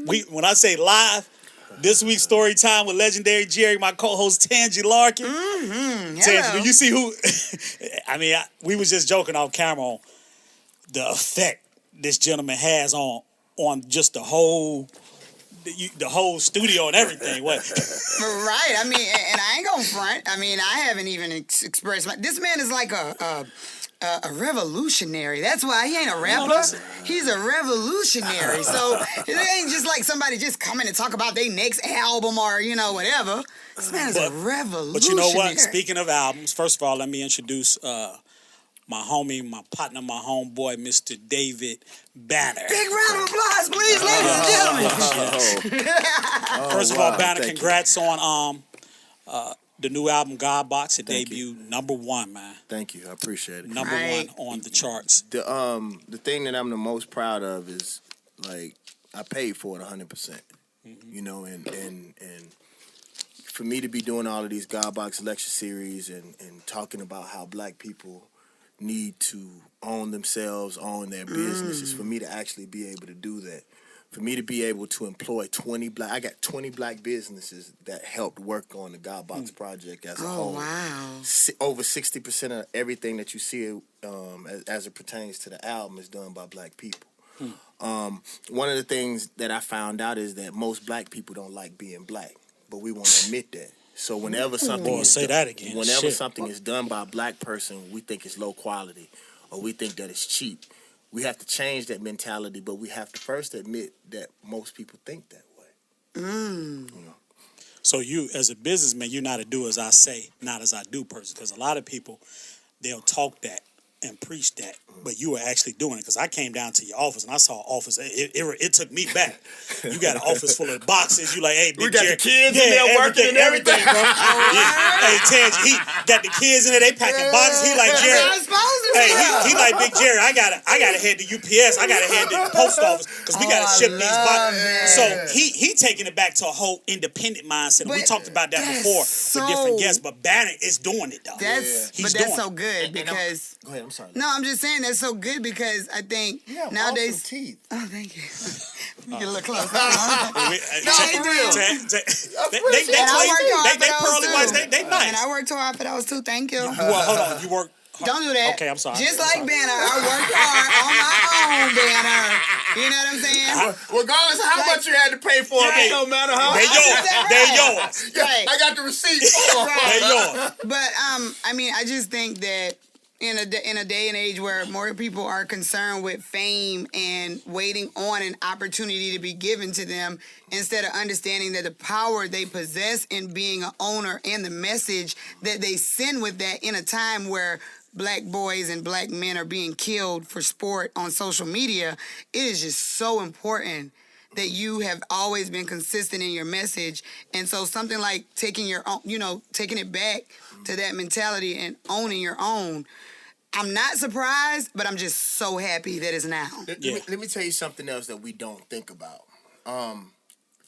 when I say live, this week's story time with legendary Jerry, my co-host Tangi Larkin. Tangi, do you see who? I mean, we was just joking off camera on the effect this gentleman has on just the whole studio and everything. What? Right. I mean, and I ain't gonna front. I mean, I haven't even expressed this man is like a revolutionary. That's why he ain't a rapper. He's a revolutionary. So it ain't just like somebody just coming to talk about their next album or, whatever. This man is a revolutionary. But you know what? Speaking of albums, first of all, let me introduce my homie, my partner, my homeboy, Mr. David Banner. Big round of applause, please, ladies and gentlemen. First of all, Banner, congrats on the new album, God Box. It debuted #1, man. Thank you. I appreciate it. Number one on the charts. The thing that I'm the most proud of is, like, I paid for it 100%. You know, and for me to be doing all of these God Box lecture series and talking about how black people need to own themselves, own their businesses, for me to actually be able to do that. For me to be able to employ I got 20 black businesses that helped work on the God Box project as a whole. Wow. Over 60% of everything that you see as it pertains to the album is done by black people. One of the things that I found out is that most black people don't like being black, but we won't admit that. So whenever something something is done by a black person, we think it's low quality or we think that it's cheap. We have to change that mentality, but we have to first admit that most people think that way. You know? So you, as a businessman, you're not a do as I say, not as I do person. Because a lot of people, they'll talk that and preach that, but you were actually doing it. Because I came down to your office and I saw an office. It took me back. You got an office full of boxes. You like, hey, Big Jerry. We got the kids in there working and everything, bro. Hey, Ted, he got the kids in there. They packing boxes. He like, Jerry. Hey, he like, Big Jerry. I gotta head to UPS. I gotta head to the post office because we gotta ship these boxes. So he taking it back to a whole independent mindset. We talked about that before with different guests, but Banner is doing it though. That's so good because. Go ahead. I'm sorry. No, I'm just saying that's so good because I think nowadays. Awesome teeth. Oh, thank you. Get a little closer. They pearly whites. They nice. And I worked hard for those too. Thank you. Well, hold on. You work. Don't do that. Okay, I'm sorry. Just like Banner, I worked hard on my own Banner. You know what I'm saying? Regardless of how much you had to pay for it, it don't matter how. They're yours. Right. I got the receipt. They're yours. But I mean, I just think that in a day and age where more people are concerned with fame and waiting on an opportunity to be given to them instead of understanding that the power they possess in being an owner and the message that they send with that in a time where black boys and black men are being killed for sport on social media, it is just so important that you have always been consistent in your message. And so something like taking your own, taking it back to that mentality and owning your own, I'm not surprised, but I'm just so happy that it's now. Let me tell you something else that we don't think about.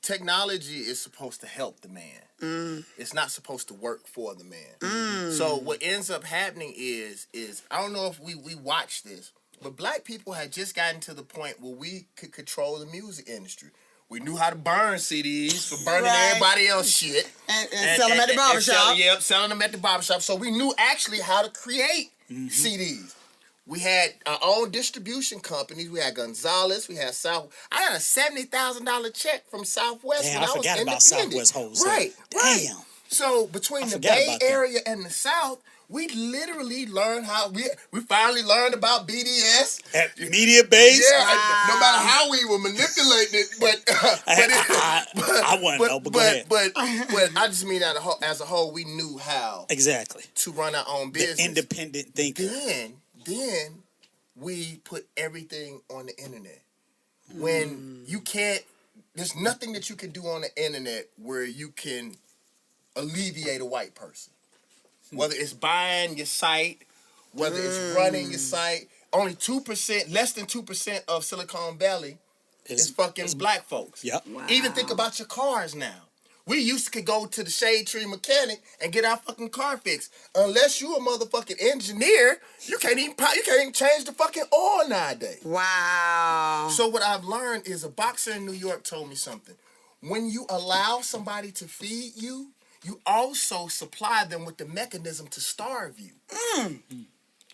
Technology is supposed to help the man. It's not supposed to work for the man. So what ends up happening is I don't know if we watch this, but black people had just gotten to the point where we could control the music industry. We knew how to burn CDs for burning everybody else shit. And sell them at the barbershop. Selling them at the barbershop. So we knew actually how to create CDs. We had our own distribution companies. We had Gonzalez. We had South. I had a $70,000 check from Southwest. Damn, I forgot about Southwest Wholesale. Right. So between the Bay Area and the South, we literally learned how we finally learned about BDS. At Media Base? Yeah, no matter how we were manipulating it, I want to know, but go ahead. But I just mean as a whole, we knew how to run our own business. The independent thinker. Then we put everything on the internet. When you can't, there's nothing that you can do on the internet where you can alleviate a white person. Whether it's buying your site, whether it's running your site, only 2%, less than 2% of Silicon Valley is fucking black folks. Yep. Wow. Even think about your cars now. We used to could go to the Shade Tree mechanic and get our fucking car fixed. Unless you a motherfucking engineer, you can't even change the fucking oil nowadays. Wow. So what I've learned is a boxer in New York told me something. When you allow somebody to feed you, you also supply them with the mechanism to starve you.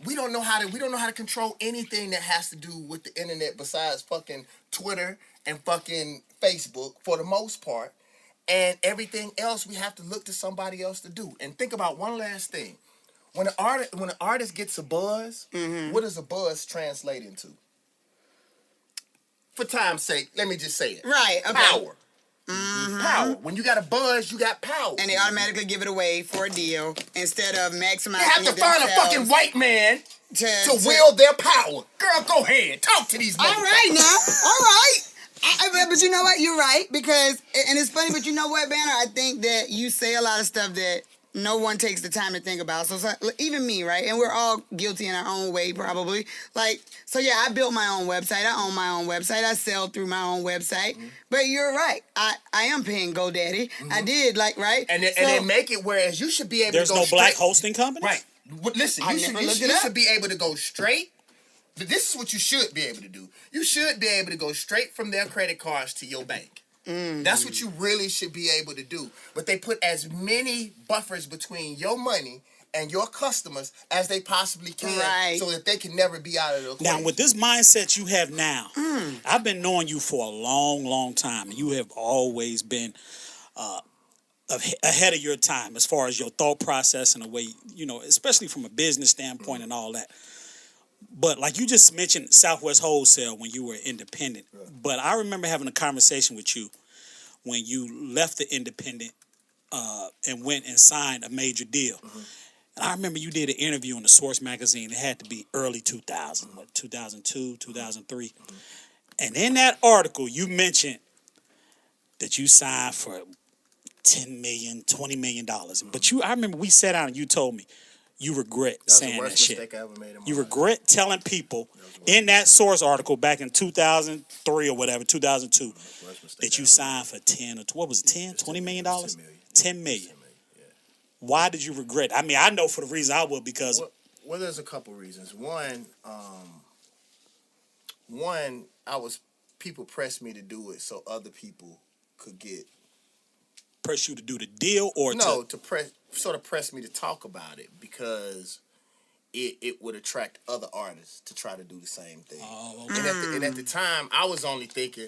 We don't know how to control anything that has to do with the internet besides fucking Twitter and fucking Facebook for the most part. And everything else we have to look to somebody else to do. And think about one last thing. When an artist gets a buzz, what does a buzz translate into? For time's sake, let me just say it. Right. Okay. Power. Power. When you got a buzz, you got power. And they automatically give it away for a deal instead of maximizing. You have to find a fucking white man to to wield their power. Girl, go ahead. Talk to these motherfuckers. All right now. All right. But you know what? You're right, because, and it's funny, but you know what, Banner? I think that you say a lot of stuff that no one takes the time to think about. So even me, right? And we're all guilty in our own way, probably. Like, so yeah, I built my own website. I own my own website. I sell through my own website. But you're right. I am paying GoDaddy. I did, right? And they make it whereas you should be able to go There's no straight. black hosting company? Right. Listen, you should be able to go straight. This is what you should be able to do. You should be able to go straight from their credit cards to your bank. That's what you really should be able to do. But they put as many buffers between your money and your customers as they possibly can, so that they can never be out of the equation. Now, with this mindset you have now, I've been knowing you for a long, long time, and you have always been ahead of your time as far as your thought process and the way, especially from a business standpoint and all that. But like you just mentioned Southwest Wholesale when you were independent. Right. But I remember having a conversation with you when you left the independent and went and signed a major deal. And I remember you did an interview in the Source magazine. It had to be early 2000, 2002, 2003. And in that article, you mentioned that you signed for $10 million, $20 million. But I remember we sat down and you told me, you regret saying that shit. Mistake I ever made in my you life. regret telling people in that Source article back in 2003 or whatever, 2002, that you signed for 10 or what was it, 10, $20 million? $10 million. Yeah. Why did you regret it? I mean, I know for the reason I would because... Well, there's a couple reasons. One, people pressed me to do it so other people could get... Press you to do the deal or to press me to talk about it because it would attract other artists to try to do the same thing. Oh, okay. And at the time, I was only thinking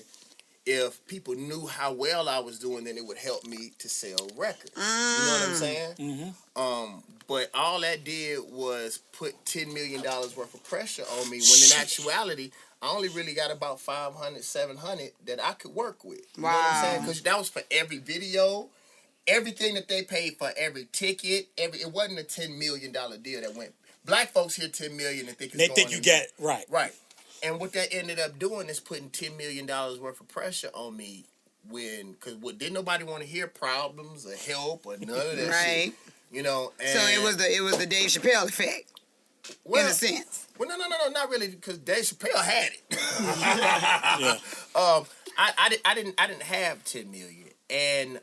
if people knew how well I was doing, then it would help me to sell records. You know what I'm saying? But all that did was put $10 million worth of pressure on me when in actuality, I only really got about 500, 700 that I could work with. You know what I'm saying? Because that was for every video, everything that they paid for every ticket. It wasn't a $10 million deal that went. Black folks hear $10 million and think it's they think you get right. Right. And what that ended up doing is putting $10 million worth of pressure on me because didn't nobody want to hear problems or help or none of that shit. And so it was the Dave Chappelle effect. In a sense. Well, no, not really, because Dave Chappelle had it. I didn't have $10 million, and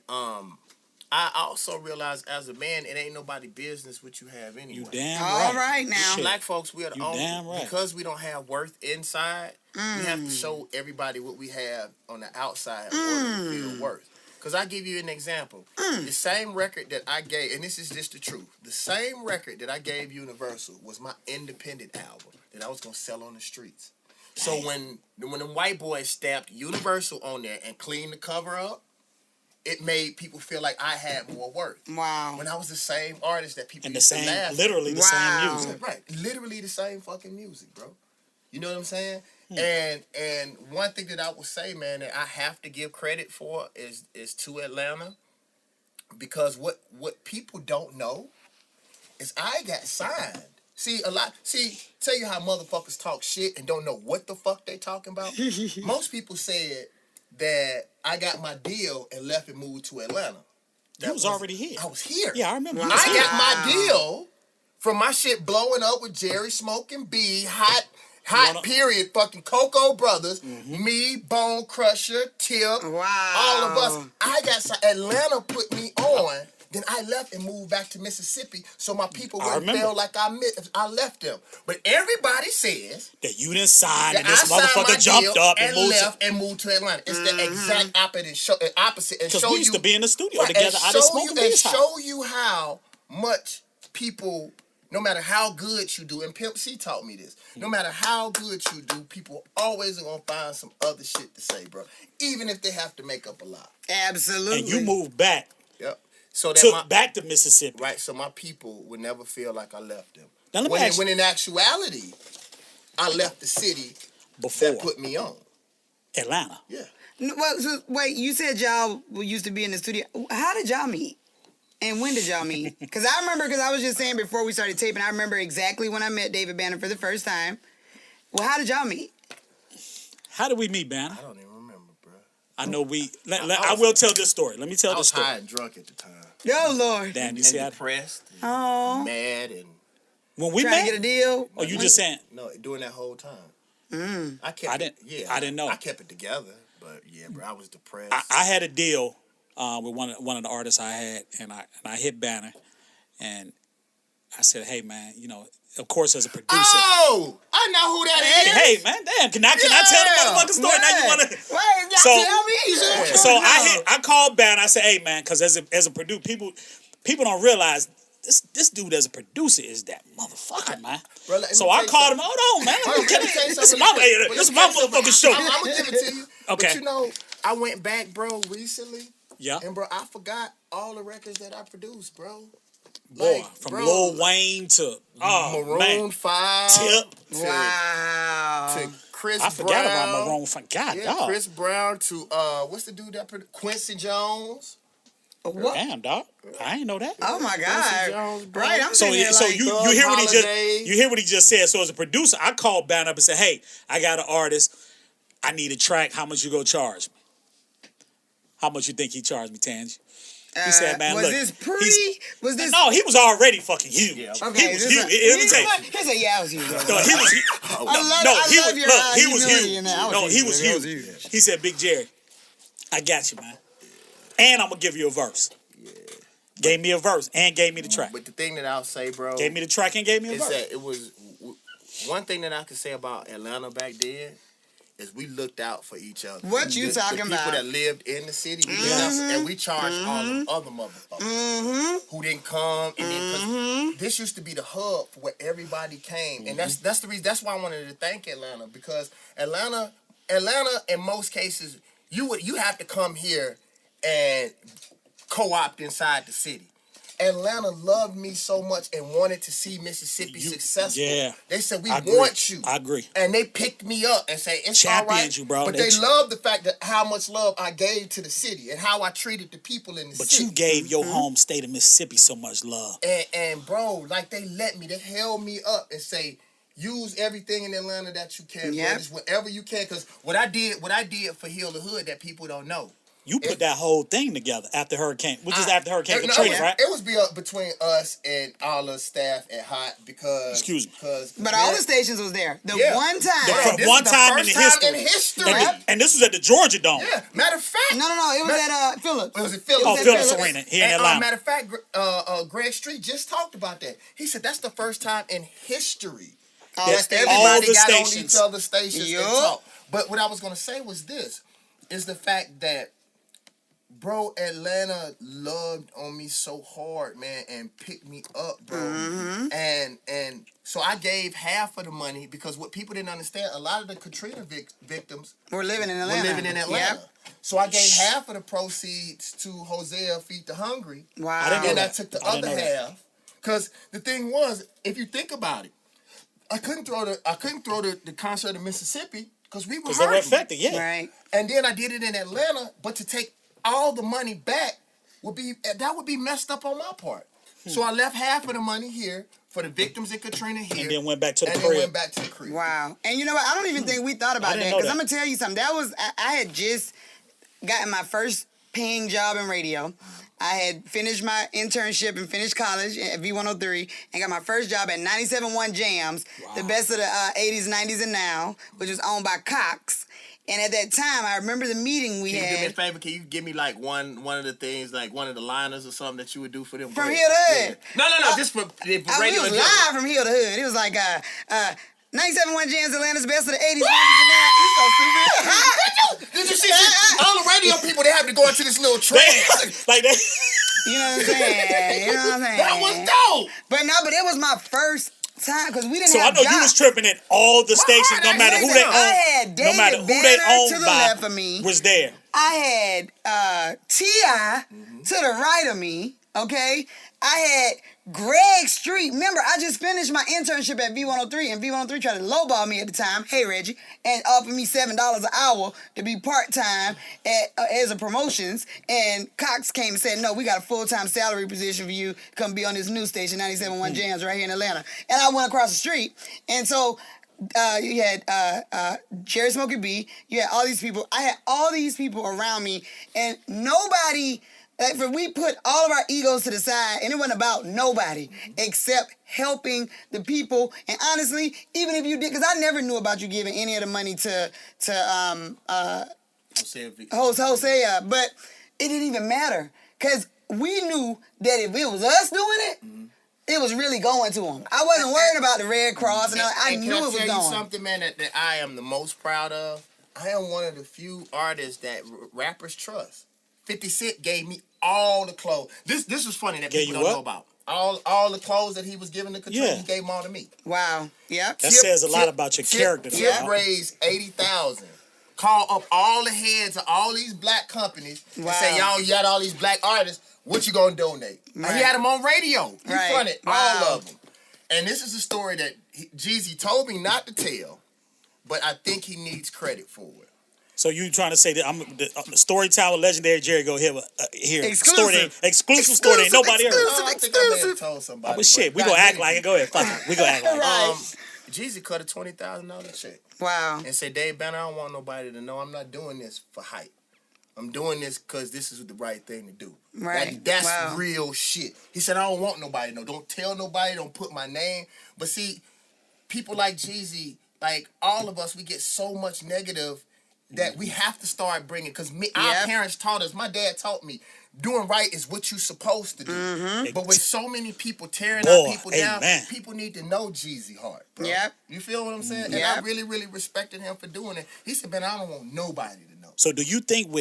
I also realized as a man, it ain't nobody business what you have anyway. You damn right. All right now, black folks, we are the only because we don't have worth inside. We have to show everybody what we have on the outside in order to feel worth. Because I give you an example. The same record that I gave, and this is just the truth, the same record that I gave Universal was my independent album that I was going to sell on the streets. So when the white boys stamped Universal on there and cleaned the cover up, it made people feel like I had more worth. Wow. When I was the same artist that people and used to laugh at. Literally the same music. Right. Literally the same fucking music, bro. You know what I'm saying? And one thing that I will say, man, that I have to give credit for is to Atlanta, because what people don't know is I got signed. Tell you how motherfuckers talk shit and don't know what the fuck they talking about. Most people said that I got my deal and left and moved to Atlanta. You was already here. I was here. Yeah, I remember. I got my deal from my shit blowing up with Jerry Smoke and B, hot Hot period. Fucking Cocoa Brothers, me, Bone Crusher, Tip, Wow. all of us. Atlanta put me on. Then I left and moved back to Mississippi so my people wouldn't feel like I left them. But everybody says that you didn't sign and I this motherfucker jumped up and moved left and moved to Atlanta. It's the exact opposite. Because we used to be in the studio together. I didn't smoke and show you how much people, no matter how good you do, and Pimp C taught me this, no matter how good you do, people always are going to find some other shit to say, bro. Even if they have to make up a lie. Absolutely. And you moved back. Yep. So that back to Mississippi. Right, so my people would never feel like I left them. Now, let me ask you, when in actuality, I left the city before that put me on. Atlanta. Yeah. Well, so, wait, you said y'all used to be in the studio. How did y'all meet? And when did y'all meet? Because I was just saying before we started taping, I remember exactly when I met David Banner for the first time. Well, how did y'all meet? How did we meet, Banner? I don't even remember, bro. I know I will tell this story. Let me tell this story. I was high and drunk at the time. Oh, Lord. Damn, you see how depressed, mad, and when we trying met, to get a deal. Or you just saying? No, during that whole time. I didn't know. I kept it together, but yeah, bro, I was depressed. I had a deal with one of the artists I had, and I hit Banner, and I said, "Hey, man, you know, of course, as a producer." Oh, I know who that is. Hey, man, damn, can I tell the motherfucking story? Now you want to? Wait, So, tell me. So I called Banner. I said, "Hey, man," because as a producer, people don't realize this dude as a producer is that motherfucker, man. Bro, so I called him. Hold on, man. This is my motherfucking show. I'm gonna give it to you. Okay. But you know, I went back, bro, recently. Yeah. And bro, I forgot all the records that I produced, bro. Boy, from Lil Wayne to Maroon 5. Tip. Wow. To Chris Brown. I forgot about Maroon 5. God, dog. Chris Brown to what's the dude that produced? Quincy Jones. What? Damn, dog. I ain't know that. Oh my Quincy God! Jones, bro. Right, I'm So sitting here like, you hear what he just said. So as a producer, I called Banner up and said, "Hey, I got an artist. I need a track. How much you gonna charge me? How much you think he charged me, Tangy?" He said, "Man, was look, this pretty? Was this? No, he was already fucking huge. Yeah. Okay, He was huge. Let me tell you. He said, "Yeah, I was huge." No, he was huge. He was huge. He said, "Big Jerry, I got you, man. And I'm gonna give you a verse." Yeah. Gave me a verse and gave me the track. But the thing that I'll say, bro, Gave me the track and gave me a is verse. that it was one thing that I could say about Atlanta back then is we looked out for each other. What you talking the about? people that lived in the city, we looked out for, and we charged all the other motherfuckers who didn't come. And then, 'cause this used to be the hub for where everybody came, and that's the reason. That's why I wanted to thank Atlanta, because Atlanta, in most cases, you have to come here and co-opt inside the city. Atlanta loved me so much and wanted to see Mississippi successful. Yeah. They said, we want you. I agree. And they picked me up and say, it's Championed all right. you, bro. But they loved the fact that how much love I gave to the city and how I treated the people in the city. But you gave your home state of Mississippi so much love. And bro, like they held me up and say, use everything in Atlanta that you can, bro. Just whatever you can. Because what I did for Heal the Hood that people don't know. You put that whole thing together after Hurricane, after Hurricane Katrina, right? It was between us and all the staff at Hot because. Excuse me. But all the stations was there. One time. The one time in history. And this was at the Georgia Dome. Yeah. Matter of fact. No. It was at Phillips. It was at Phillips. Oh, Phillips Arena here in Atlanta. Matter of fact, Greg Street just talked about that. He said that's the first time in history that everybody got on each other's stations and talk. But what I was going to say was this, is the fact that bro, Atlanta loved on me so hard, man, and picked me up, bro. And so I gave half of the money because what people didn't understand, a lot of the Katrina victims were living in Atlanta. So I gave half of the proceeds to Hosea Feed the Hungry. Wow. And I took the other half. Because the thing was, if you think about it, I couldn't throw the concert in Mississippi because we were hurting. Because they were affected, yeah. Right. And then I did it in Atlanta, but to take all the money back would be messed up on my part. So I left half of the money here for the victims in Katrina here. And then went back to the crib. Wow. And you know what? I don't even think we thought about that. Because I'm going to tell you something. I had just gotten my first paying job in radio. I had finished my internship and finished college at V103 and got my first job at 97.1 Jams, the best of the 80s, 90s, and now, which was owned by Cox. And at that time, I remember the meeting we had. Can you do me a favor? Can you give me like one of the things, like one of the liners or something that you would do for them? From Hill to Hood. Yeah. No, just for radio. It was live from Hill to Hood. It was like 97.1 Jams, Atlanta's best of the 80s, 90s, and now. You so stupid. Did you see all the radio people? They have to go into this little trance like that. You know what I'm saying? You know what I'm saying? That was dope. But it was my first time because we didn't So have I know you was tripping at all the stations, no matter who they owned. I had David no matter who they Banner owned to the by, left of me. was there. I had T.I. to the right of me, okay? I had Greg Street. Remember, I just finished my internship at V103, and V103 tried to lowball me at the time, hey Reggie, and offered me $7 an hour to be part-time as a promotions. And Cox came and said, no, we got a full-time salary position for you. Come be on this new station, 97.1 Jams, right here in Atlanta. And I went across the street. And so you had Jerry Smokey B. You had all these people. I had all these people around me, and nobody... we put all of our egos to the side, and it wasn't about nobody except helping the people. And honestly, even if you did, because I never knew about you giving any of the money to Hosea, but it didn't even matter because we knew that if it was us doing it, it was really going to them. I wasn't worried about the Red Cross, and I knew it was going. Can I tell you something, man, that I am the most proud of? I am one of the few artists that rappers trust. 50 Cent gave me all the clothes. This was funny that people don't know about. All the clothes that he was giving to Control, he gave them all to me. Wow. Yep. That says a lot about your character. Tip raised $80,000. Call up all the heads of all these black companies and say, y'all, you got all these black artists. What you gonna donate? Right. He had them on radio. He fronted all of them. And this is a story that Jeezy told me not to tell, but I think he needs credit for it. So you trying to say that I'm the Storytime with Legendary Jerry go here exclusive story ain't nobody heard. I think I may have told somebody. But shit, we gonna act like it. Go ahead, fuck it. We gonna act like it. Jeezy cut a $20,000 check. Wow. And said, Dave Banner, I don't want nobody to know I'm not doing this for hype. I'm doing this because this is the right thing to do. Right. That's real shit. He said, I don't want nobody to know. Don't tell nobody. Don't put my name. But see, people like Jeezy, like all of us, we get so much negative that we have to start bringing, because our parents taught us, my dad taught me, doing right is what you're supposed to do. Mm-hmm. But with so many people tearing our people down, people need to know Jeezy heart, bro. Yep. You feel what I'm saying? And I really, really respected him for doing it. He said, man, I don't want nobody to know. So do you think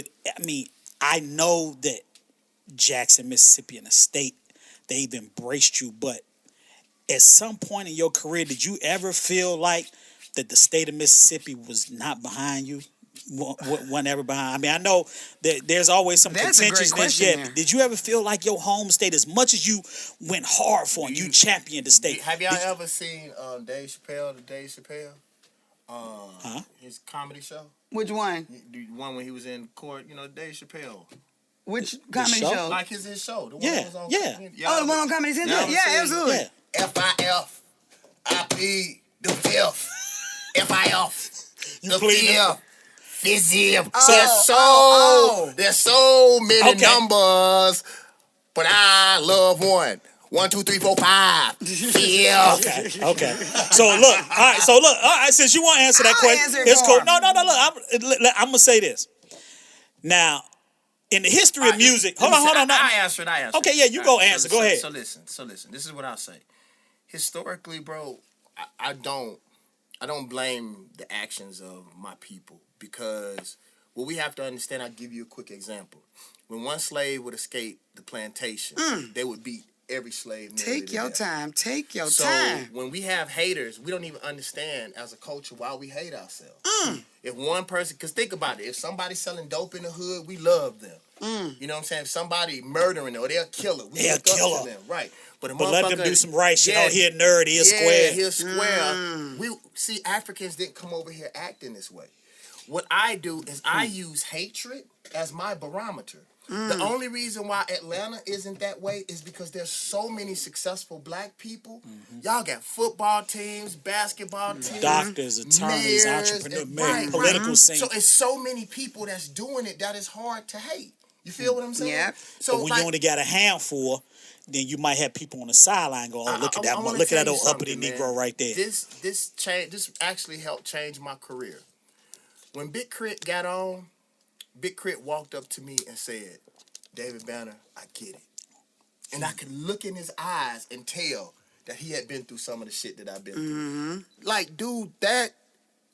I know that Jackson, Mississippi, and the state, they've embraced you, but at some point in your career, did you ever feel like that the state of Mississippi was not behind you? One ever behind. I mean, I know that there's always some contentiousness. Yeah, did you ever feel like your home state, as much as you went hard for and you championed the state? Have y'all ever seen Dave Chappelle? His comedy show. Which one? The one when he was in court. You know, Dave Chappelle. Which comedy show? Like his show. The one that was on. The one on Comedy Central. Yeah, absolutely. Yeah. FIF, IP, the fifth, FIF, the fifth. There's so many numbers, but I love one. 1, 2, 3, 4, 5. Yeah. Okay. So look. All right. Since you want to answer that question, it's cool. No. Look, I'm gonna say this. Now, in the history of music, hold on. I answer it. Okay, yeah, you go answer. Go ahead. So listen. This is what I'll say. Historically, bro, I don't blame the actions of my people. Because what we have to understand, I'll give you a quick example. When one slave would escape the plantation, they would beat every slave. Take your time. So when we have haters, we don't even understand as a culture why we hate ourselves. If one person, because think about it, if somebody's selling dope in the hood, we love them. You know what I'm saying? If somebody murdering them, or they're a killer, we look up to them. Right. But let them do some right shit. Oh, he a nerd, he a square. He a square. We see, Africans didn't come over here acting this way. What I do is I use hatred as my barometer. The only reason why Atlanta isn't that way is because there's so many successful black people. Y'all got football teams, basketball teams, doctors, attorneys, entrepreneurs, political scene. So it's so many people that's doing it that it's hard to hate. You feel what I'm saying? Yeah. So But when you only got a handful, then you might have people on the sideline go, "Oh, look at that! Look at that old uppity Negro right there." This actually helped change my career. When Big Crit got on, Big Crit walked up to me and said, "David Banner, I get it," and I could look in his eyes and tell that he had been through some of the shit that I've been through. Like, dude, that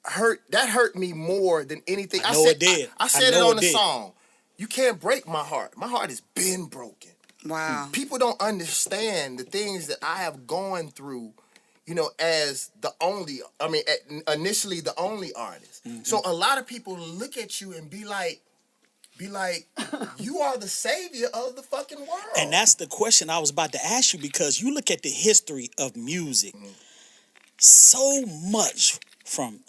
hurt me more than anything. I know it did. I said it on the song. You can't break my heart. My heart has been broken. Wow. People don't understand the things that I have gone through, as initially the only artist. Mm-hmm. So a lot of people look at you and be like, you are the savior of the fucking world. And that's the question I was about to ask you, because you look at the history of music, so much from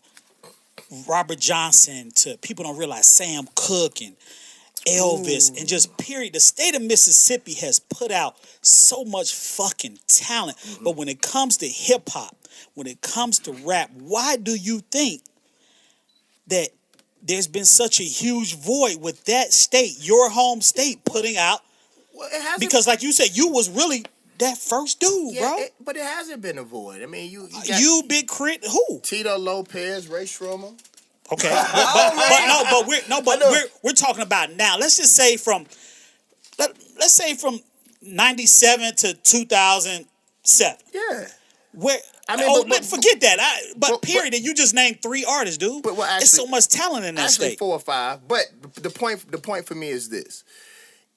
Robert Johnson to people don't realize Sam Cooke and Elvis, and just period. The state of Mississippi has put out so much fucking talent. But when it comes to hip hop, when it comes to rap, why do you think that there's been such a huge void with that state, your home state, putting out? Well, it hasn't, because like you said, you was really that first dude, bro. But it hasn't been a void. I mean, you Big Crit, who? Tito Lopez, Ray Shrummer. Okay, but we're talking about now. Let's just say let's say from 97 to 2007. Yeah. Where forget that. But period. And you just named 3 artists, dude. But actually, it's so much talent in that actually state. 4 or 5. But the point for me is this: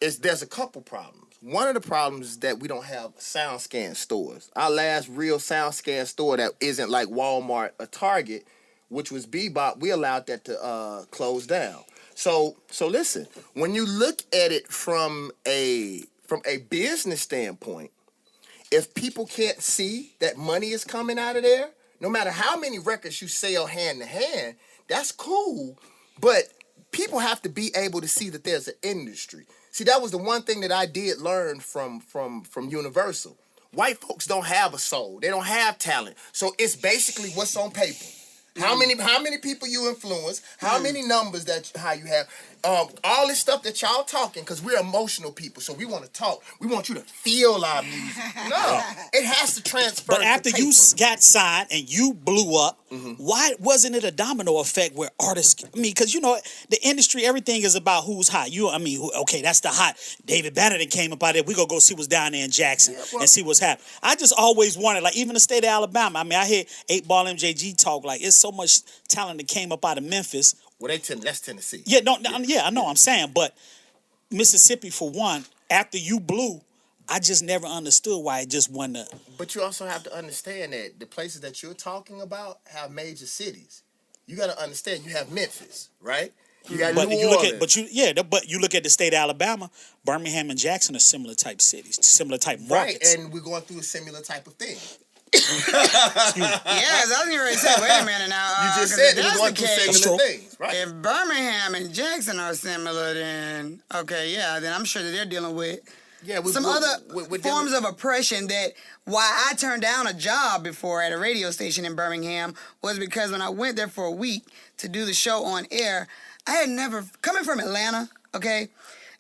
there's a couple problems. One of the problems is that we don't have sound scan stores. Our last real sound scan store that isn't like Walmart or Target, which was Bebop, we allowed that to close down. So listen, when you look at it from a business standpoint, if people can't see that money is coming out of there, no matter how many records you sell hand to hand, that's cool. But people have to be able to see that there's an industry. See, that was the one thing that I did learn from Universal. White folks don't have a soul. They don't have talent. So it's basically what's on paper. How many people you influence? How many numbers how you have? All this stuff that y'all talking, because we're emotional people, so we want to talk. We want you to feel our music. No, it has to transfer. But after you got signed and you blew up, why wasn't it a domino effect where artists? I mean, because the industry, everything is about who's hot. Okay, that's the hot. David Banner came up out there. We gonna go see what's down there in Jackson and see what's happening. I just always wanted, like, even the state of Alabama. I mean, I hear 8 Ball MJG talk like it's so much talent that came up out of Memphis. Well, that's Tennessee. Yeah, I know. I'm saying, but Mississippi, for one, after you blew, I just never understood why it just wasn't. But you also have to understand that the places that you're talking about have major cities. You got to understand. You have Memphis, right? You got New Orleans. But you look at the state of Alabama, Birmingham and Jackson are similar type cities, similar type markets. Right, and we're going through a similar type of thing. Yes, I was going to say, wait a minute now. You just said that we're going through similar things, right? If Birmingham and Jackson are similar, then then I'm sure that they're dealing with some other forms of oppression. That why I turned down a job before at a radio station in Birmingham was because when I went there for a week to do the show on air, I had never, coming from Atlanta, I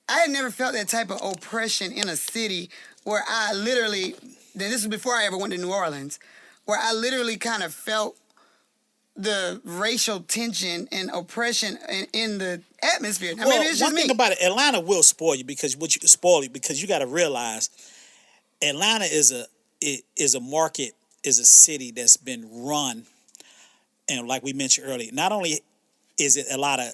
had never felt that type of oppression in a city where I literally, this was before I ever went to New Orleans, where I literally kind of felt the racial tension and oppression in the atmosphere. Now, maybe it's just me. One thing about it, Atlanta will spoil you because you got to realize Atlanta is a market, is a city that's been run, and like we mentioned earlier, not only is it a lot of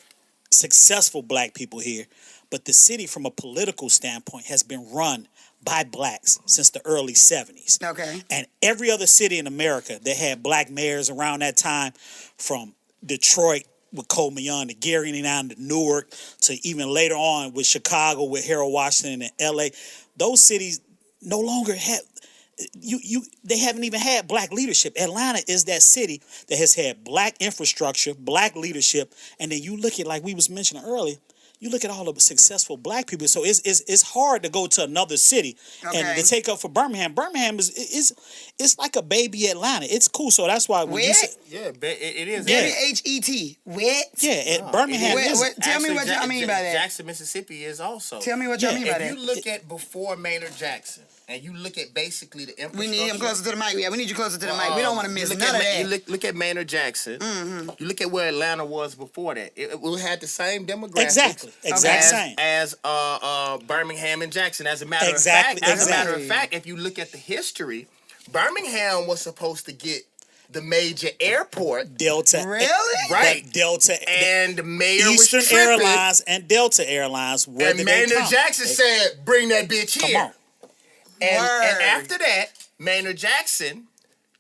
successful black people here, but the city from a political standpoint has been run by blacks since the early 70s. Okay. And every other city in America that had black mayors around that time, from Detroit with Coleman Young to Gary down to Newark to even later on with Chicago with Harold Washington and LA, those cities no longer have they haven't even had black leadership. Atlanta is that city that has had black infrastructure, black leadership, and then you look at, like we was mentioning earlier, you look at all the successful black people. So it's hard to go to another city and to take up for Birmingham. Birmingham it's like a baby Atlanta. It's cool. So that's why when you say, it is. WHET. Wet. Yeah, Birmingham is. Tell me what y'all mean by that. Jackson, Mississippi is also. Tell me what y'all mean by that. If you look at before Maynard Jackson, and you look at basically the infrastructure. We need him closer to the mic. Yeah, we need you closer to the mic. We don't want to miss none of that. You look at Maynard Jackson. Mm-hmm. You look at where Atlanta was before that. We had the same demographics. Exactly same. As Birmingham and Jackson. As a matter of fact, if you look at the history, Birmingham was supposed to get the major airport. Delta. Really? Right. Delta. And the mayor Eastern was tripping. Airlines and Delta Airlines. And Maynard Jackson said, bring that bitch here. Come on. And after that, Maynard Jackson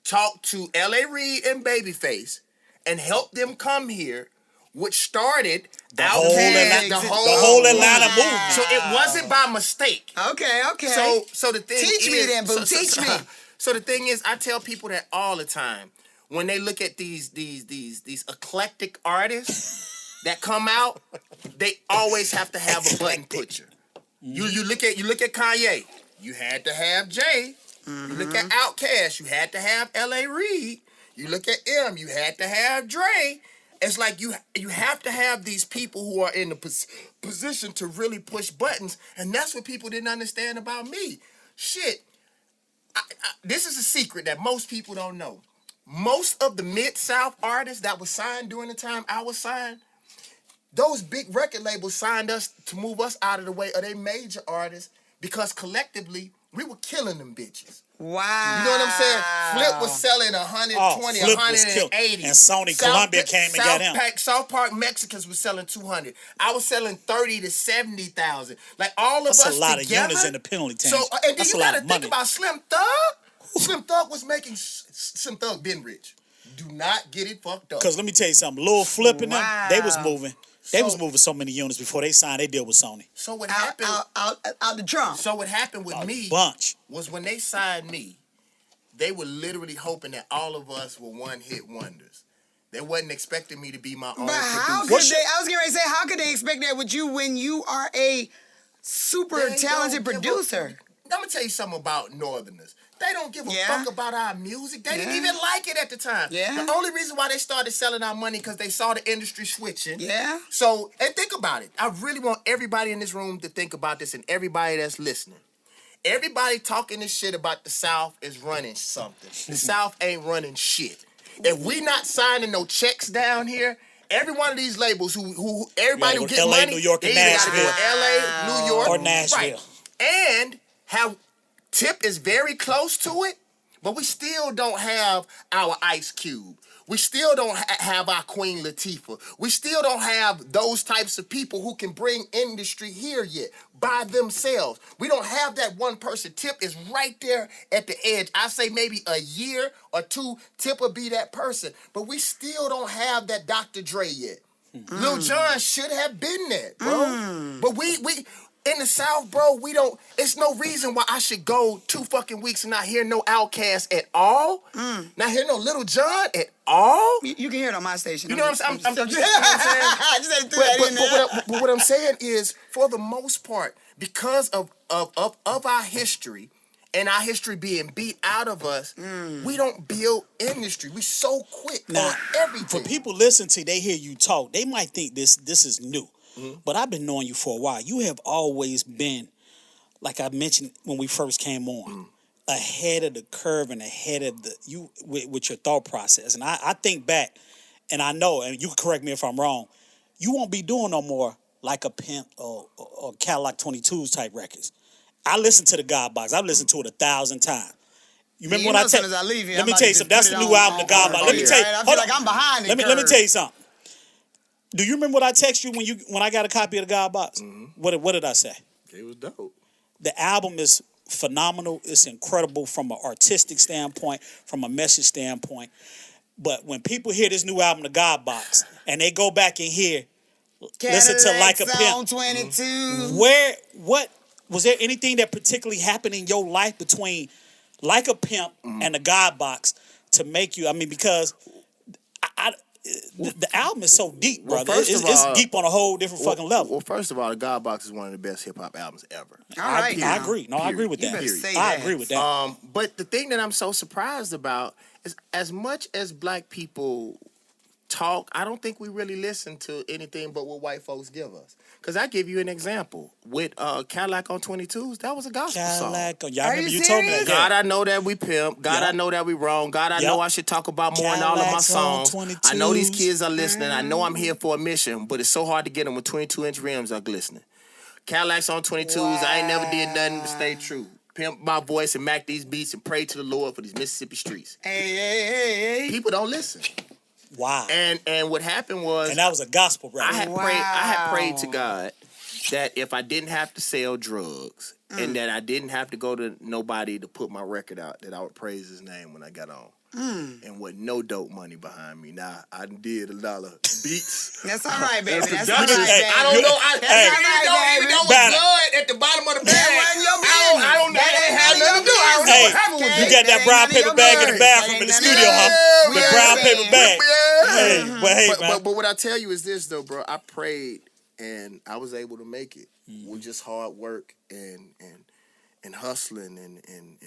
talked to L.A. Reid and Babyface and helped them come here, which started the whole Atlanta movement. So it wasn't by mistake. Okay. So the thing Teach me then, boo. Teach me. So the thing is, I tell people that all the time when they look at these eclectic artists that come out, they always have to have a button pusher. You look at Kanye. You had to have Jay. Mm-hmm. You look at Outkast. You had to have L.A. Reid. You look at M. You had to have Dre. It's like you have to have these people who are in the position to really push buttons, and that's what people didn't understand about me. Shit, this is a secret that most people don't know. Most of the Mid-South artists that were signed during the time I was signed, those big record labels signed us to move us out of the way of their major artists. Because collectively, we were killing them bitches. Wow. You know what I'm saying? Flip was selling 120, 180. And Sony Columbia came and got him. South Park Mexicans was selling 200. I was selling 30 to 70,000. Like all of us together. That's a lot of units in the penalty tank. So, and then you got to think about Slim Thug. Slim Thug was making, Slim Thug been rich. Do not get it fucked up. Because let me tell you something. Lil Flip and them, they was moving. They was moving so many units before they signed their deal with Sony. So what happened? Out the trunk. So what happened with me was when they signed me, they were literally hoping that all of us were one-hit wonders. They wasn't expecting me to be my own producer. How could they? I was getting ready to say, how could they expect that with you when you are a super talented producer? I'm gonna tell you something about Northerners. They don't give a fuck about our music. They didn't even like it at the time. Yeah. The only reason why they started selling our money because they saw the industry switching. Yeah. So, and think about it. I really want everybody in this room to think about this and everybody that's listening. Everybody talking this shit about the South is running something. The South ain't running shit. If we not signing no checks down here, every one of these labels who everybody who get LA, money, New York, they and either Nashville. gotta go LA, New York, or Nashville. Right. And how Tip is very close to it, but we still don't have our Ice Cube. We still don't have our Queen Latifah. We still don't have those types of people who can bring industry here yet by themselves. We don't have that one person. Tip is right there at the edge. I say maybe a year or two, Tip will be that person. But we still don't have that Dr. Dre yet. Lil Jon should have been there, bro. But we in the South, bro, we don't. It's no reason why I should go 2 fucking weeks and not hear no Outkast at all. Not hear no Lil Jon at all. You can hear it on my station. You know what I'm saying? I just had to throw that in there. But what I'm saying is, for the most part, because of our history and our history being beat out of us, we don't build industry. We so quick on everything. For people listening to, they hear you talk, they might think this is new. But I've been knowing you for a while. You have always been, like I mentioned when we first came on, ahead of the curve and ahead of with your thought process. And I think back, and I know, and you can correct me if I'm wrong, you won't be doing no more like a Pimp or Cadillac 22s type records. I listened to the God Box. I've listened to it 1,000 times. You remember when I tell you? Let me tell you something. That's the new album, the God Box. Let me tell you. I feel like I'm behind it. Let me tell you something. Do you remember what I texted you when I got a copy of the God Box? What did I say? It was dope. The album is phenomenal. It's incredible from an artistic standpoint, from a message standpoint. But when people hear this new album, the God Box, and they go back and hear, listen to Like a Pimp. 22. What was there anything that particularly happened in your life between Like a Pimp and the God Box to make you? I mean, because the album is so deep, Well, brother. first of It's all- deep on a whole different fucking level. Well, first of all, the God Box is one of the best hip hop albums ever. All right, I now. agree. No, I agree with You that. better say I that. agree with that. But the thing that I'm so surprised about is, as much as black people talk, I don't think we really listen to anything but what white folks give us. Because I give you an example. With Cadillac on 22s, that was a gospel Cadillac. song. Y'all Are remember you you told me that? serious? Yeah. God, I know that we pimp. God, Yep. I know that we wrong. God, I Yep. know I should talk about more in all of my Cadillacs on songs. I know these 22s. kids are listening. I know I'm here for a mission, but it's so hard to get them when 22-inch rims are glistening. Cadillacs on 22s, I ain't never did nothing but stay true. Pimp my voice and mac these beats and pray to the Lord for these Mississippi streets. Hey. People don't listen. Wow. And what happened was And that was a gospel I record. had prayed to God that if I didn't have to sell drugs and that I didn't have to go to nobody to put my record out, that I would praise his name when I got on. And with no dope money behind me. Now, I did a lot of beats. That's all right, baby. That's all right, Production. baby. I don't know. That's all right, Even baby. though it was Banner. blood at the bottom of the bag, That wasn't your business. I don't know. That That ain't had none of nothing to do. your I don't know what business. happened with You that. got that That brown ain't none paper of your bag in the business. bathroom That in the ain't studio, none of huh? your The brown paper bag. Hey, but hey, man. But what I tell you is this, though, bro. I prayed and I was able to make it with just hard work and hustling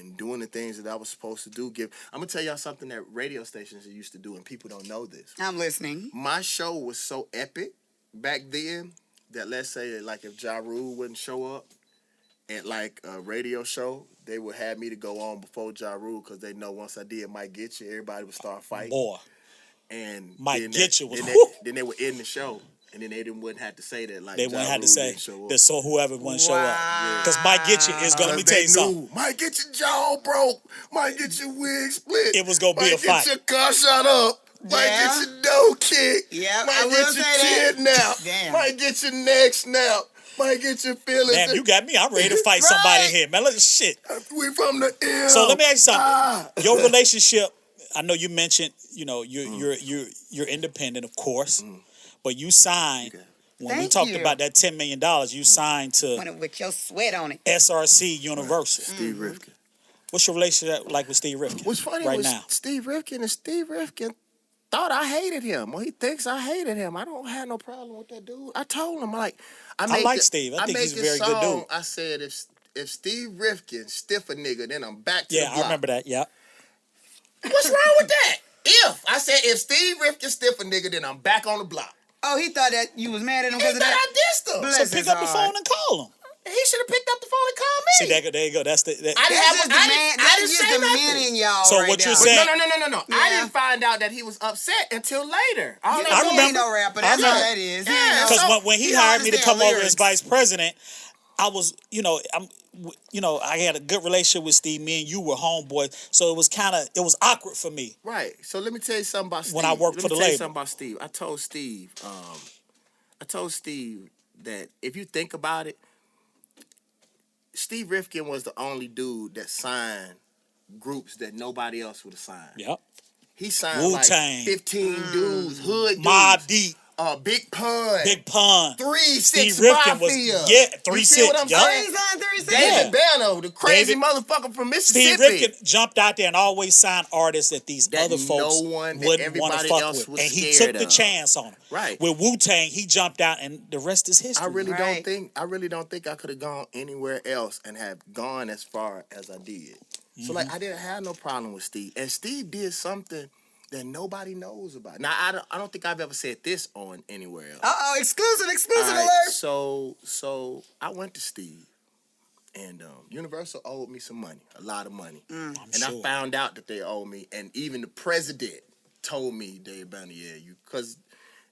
and doing the things that I was supposed to do. I'm gonna tell y'all something that radio stations used to do, and people don't know this. I'm listening. My show was so epic back then that, let's say, like, if Ja Rule wouldn't show up at like a radio show, they would have me to go on before Ja Rule because they know once I did Might Get You, everybody would start fighting. Boy. And Might then Get You was then they would end the show, and then they wouldn't have to say that, like, They Ja wouldn't have to Rule say didn't show up. that, so whoever wouldn't show up. Wow. Because Mike Get You is going to, let me tell you something. Might get your jaw broke. Might get your wig split. It was gonna be might a fight. Get your car shot up. Might Yeah. get your dough kicked. Yeah, Might I will get your say that. kidnapped. Damn. Might get your neck snapped. Might get your feelings. Damn, you got me. I'm ready to fight somebody here, man. Look at shit. We from the end. So let me ask you something. Your relationship, I know you mentioned, you're independent, of course, but you signed, when we Thank talked you. about that $10 million, you signed to With your sweat on it. SRC Universal. Steve Rifkin. What's your relationship like with Steve Rifkin What's funny right was now? Steve Rifkin thought I hated him. Well, he thinks I hated him. I don't have no problem with that dude. I told him, like, I like Steve. I think made he's a this very good song. dude. I said, if Steve Rifkin stiff a nigga, then I'm back to the Yeah, block. I remember that. Yeah. What's wrong with that? If Steve Rifkin stiff a nigga, then I'm back on the block. Oh, he thought that you was mad at him He because thought of that? I dissed him. Bless So pick his up the heart. phone and call him. He should have picked up the phone and called me. See, there you go. That's the. I didn't That's have just a- the I man. didn't- I That's didn't just say the nothing. man in y'all. So right what you're now. saying- No. Yeah. I didn't find out that he was upset until later. You know, I he remember- ain't no rapper. I That's all remember- that is. He Yeah, ain't no- Because So, when he he don't hired me to come understand over as lyrics. vice president, I was, I had a good relationship with Steve. Me and you were homeboys, so it was awkward for me. Right. So let me tell you something about Steve. When I worked for the Let me tell you label. something about Steve. I told Steve that if you think about it, Steve Rifkin was the only dude that signed groups that nobody else would have signed. Yep. He signed Wu-Tang. like 15 dudes, hood dudes. Mobb Deep, Big Pun. Big Pun. 3-6 Steve Rifkin was Mafia. 3-6. You feel what I'm yup. saying? He's on 36. David Banner, the crazy David- motherfucker from Mississippi. Steve Rifkin jumped out there and always signed artists that these That other folks no one, that wouldn't want to everybody fuck else with. was And he scared took the of. chance on him. Right. With Wu-Tang, he jumped out and the rest is history. I really Right. don't think I could have gone anywhere else and have gone as far as I did. So like I didn't have no problem with Steve. And Steve did something that nobody knows about. Now I don't think I've ever said this on anywhere else. Uh-oh, exclusive All right, alert. so I went to Steve, and Universal owed me some money, a lot of money, and sure. I found out that they owed me, and even the president told me, Dave Banner, because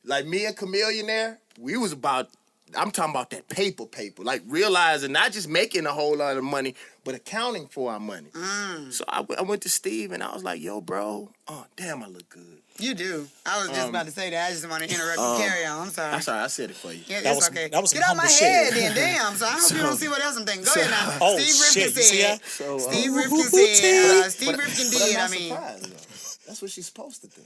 like me and Chameleonaire, we was about. I'm talking about that paper, like realizing not just making a whole lot of money, but accounting for our money. So I went to Steve and I was like, yo, bro, oh, damn, I look good. You do. I was just about to say that. I just want to interrupt and carry on. I'm sorry. I'm sorry, I said it for you. Yeah, That it's was- okay. that was some Get out my humble head shit. then. Damn. So I hope you don't see what else I'm thinking. Go ahead now. Oh, Steve shit. Rifkin You see said. that? So, Steve Rifkin Wu-Tang. said. Steve But Rifkin I'm did. not I mean. surprised, though. That's what she's supposed to do.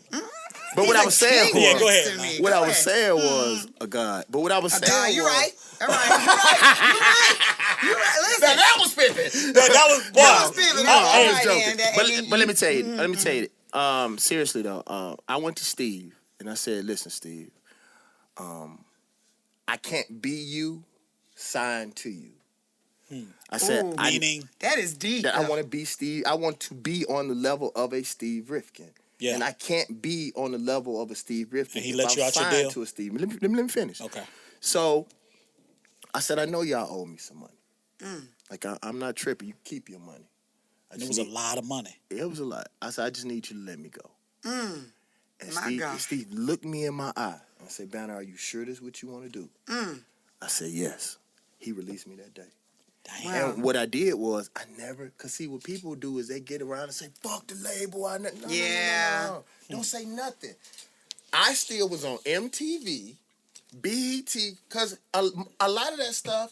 But what I was saying Yeah, was, go ahead, to man. me. what Go I was ahead. saying was a God. But what I was saying God, was, you right. All right. You right. Listen. Now that was pimping. That was That wow. was pimping. No, I was All right, joking. then. But let me tell you. Seriously though, I went to Steve and I said, listen, Steve, I can't be you signed to you. I said, Ooh, meaning that is deep. that I want to be Steve. I want to be on the level of a Steve Rifkin. Yeah. And I can't be on the level of a Steve Rifkin. And he if let I'm you out your signed deal? to a Steve. Let me finish. okay. So I said, I know y'all owe me some money. Like, I'm not tripping. You keep your money. And it was a lot of money. It was a lot. I said, I just need you to let me go. And My God. Steve looked me in my eye and said, Banner, are you sure this is what you want to do? I said, yes. He released me that day. Damn. Wow. And what I did was, I never, because see, what people do is they get around and say, fuck the label. No. Don't say nothing. I still was on MTV, BET, because a lot of that stuff,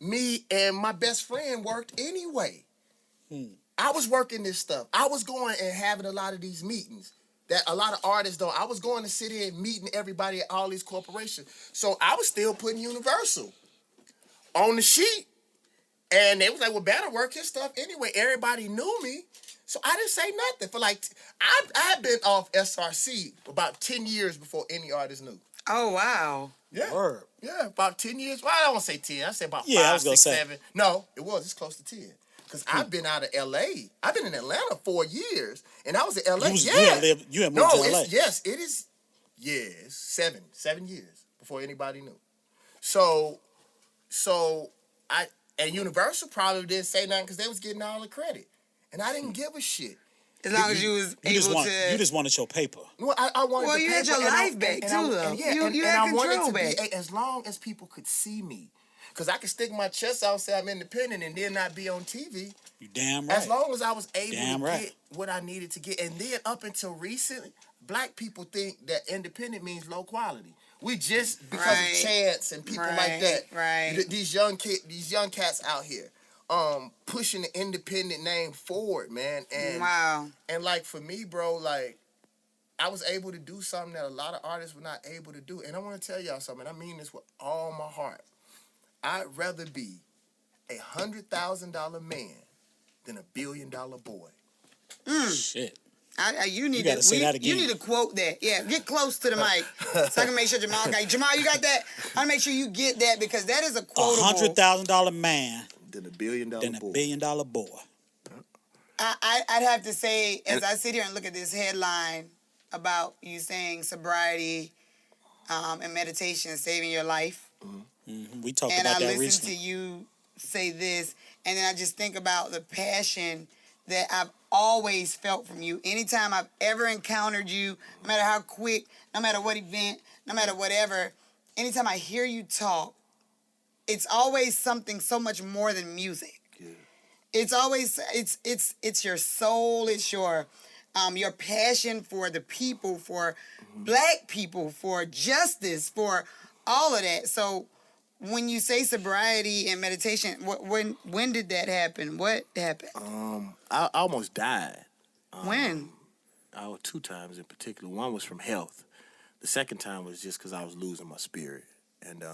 me and my best friend worked anyway. I was working this stuff. I was going and having a lot of these meetings that a lot of artists don't. I was going to sit here and meeting everybody at all these corporations. So I was still putting Universal on the sheet. And they was like, well, Banner work his stuff anyway. Everybody knew me. So I didn't say nothing. For like, I've been off SRC about 10 years before any artist knew. Oh, wow. Yeah. Word. Yeah, about 10 years. Well, I don't want to say 10. I say about 5, Yeah, I was gonna 6, say. 7. No, it was. It's close to 10. Because I've been out of L.A. I've been in Atlanta 4 years. And I was in L.A. You had moved to LA. Yes, it is. Yeah, it's 7 years before anybody knew. So and Universal probably didn't say nothing because they was getting all the credit. And I didn't give a shit. As long as you was You to... just wanted your paper. Well, I wanted Well, the you had paper, your and life back, and too, though. You had I wanted control to back. be, as long as people could see me. Because I could stick my chest out and say I'm independent and then not be on TV. You damn right. As long as I was able Damn to right. get what I needed to get. And then up until recently, black people think that independent means low quality. We just, because Right. of Chance and people like that. Right. These young cats out here. Pushing the independent name forward, man. And Wow. and like for me, bro, like I was able to do something that a lot of artists were not able to do. And I want to tell y'all something. I mean this with all my heart. I'd rather be $100,000 man than $1 billion boy. Shit. You need You gotta say that again. You need to quote that. Yeah, get close to the mic so I can make sure Jamal got Jamal, you got that? I want to make sure you get that because that is a quotable. $100,000 man Than $1 billion than boy. $1 billion boy. I'd have to say, as I sit here and look at this headline about you saying sobriety and meditation saving your life, We talked and about I that listen recently. to you say this, and then I just think about the passion that I've always felt from you. Anytime I've ever encountered you, no matter how quick, no matter what event, no matter whatever, anytime I hear you talk, it's always something so much more than music. Yeah. It's always it's your soul, it's your passion for the people, for black people, for justice, for all of that. So when you say sobriety and meditation, when did that happen? What happened? I almost died. When? 2 times in particular. One was from health. The second time was just because I was losing my spirit. And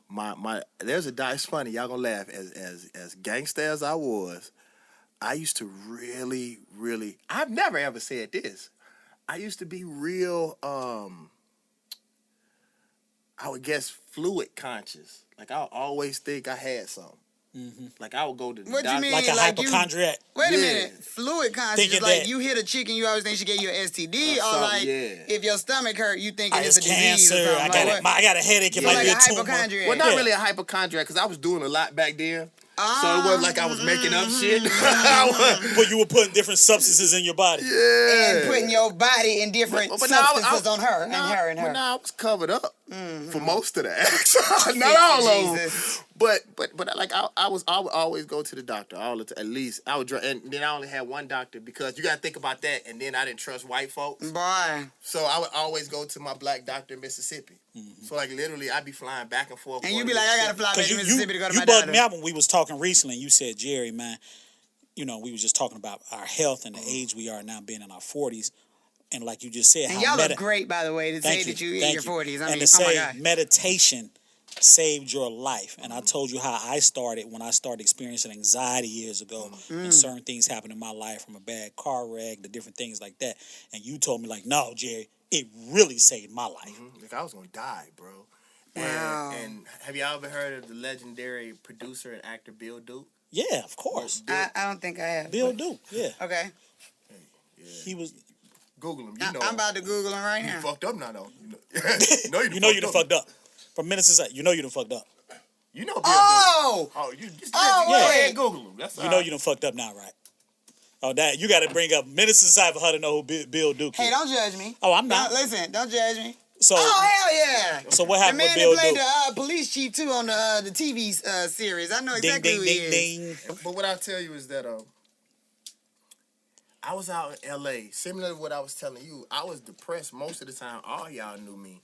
my there's a it's funny, y'all gonna laugh. As gangster as I was, I used to really, I've never ever said this. I used to be real I would guess fluid conscious. Like I always think I had something. Like I would go to the What you doctor. mean? Like a Like you- hypochondriac. Wait a Yeah. minute. Fluid conscious Thinking is like that- you hit a chicken, you always think she gave you an STD, or something, like yeah. if your stomach hurt, you thinking It's it's a disease cancer. or something. I got a headache. It You're might like be a a tumor. hypochondriac. Well, not Yeah. really a hypochondriac because I was doing a lot back then. So it wasn't like I was making up shit. But you were putting different substances in your body. And putting your body in different But now substances on her, and her, and her. But now I was covered up for most of that. Not all of them. Jesus. But like I would always go to the doctor all the time. At least I would, and then I only had one doctor because you got to think about that. And then I didn't trust white folks, Boy. so I would always go to my black doctor in Mississippi. So like literally, I'd be flying back and forth. And you going be to like, I gotta Mississippi. fly back to You Mississippi to go to my bugged me doctor. out when we was talking recently. And you said, Jerry, man, we was just talking about our health and the age we are now, being in our 40s. And like you just said, And how y'all look great, by the way, to say Thank that you, you in thank your you. 40s. I and mean, to oh my say God. meditation saved your life. And I told you how I started when I started experiencing anxiety years ago, and certain things happened in my life, from a bad car wreck to different things like that. And you told me, like, no, Jerry, it really saved my life. Like, I was gonna die, bro. Wow. And have y'all ever heard of the legendary producer and actor Bill Duke? Yeah, of course. I don't think I have. Bill Duke, yeah. Okay. Yeah. He was... Google him. I'm about to Google him right You now. fucked up now, though. You know you done fucked up. From minutes aside, you know you done fucked up. You know Bill Oh! Duke. Oh, you just Oh, go ahead wait. and Google him. That's You know you done fucked up now, right? Oh, that you got to bring up minutes aside for her to know who Bill Duke is. Hey, don't judge me. Oh, I'm not. Listen, don't judge me. So, Oh, hell yeah. So what The happened man with Bill that played Duke? the police chief, too, on the TV series. I know exactly Ding, who ding, he ding, is. ding. But what I'll tell you is that I was out in L.A., similar to what I was telling you. I was depressed most of the time. All y'all knew me,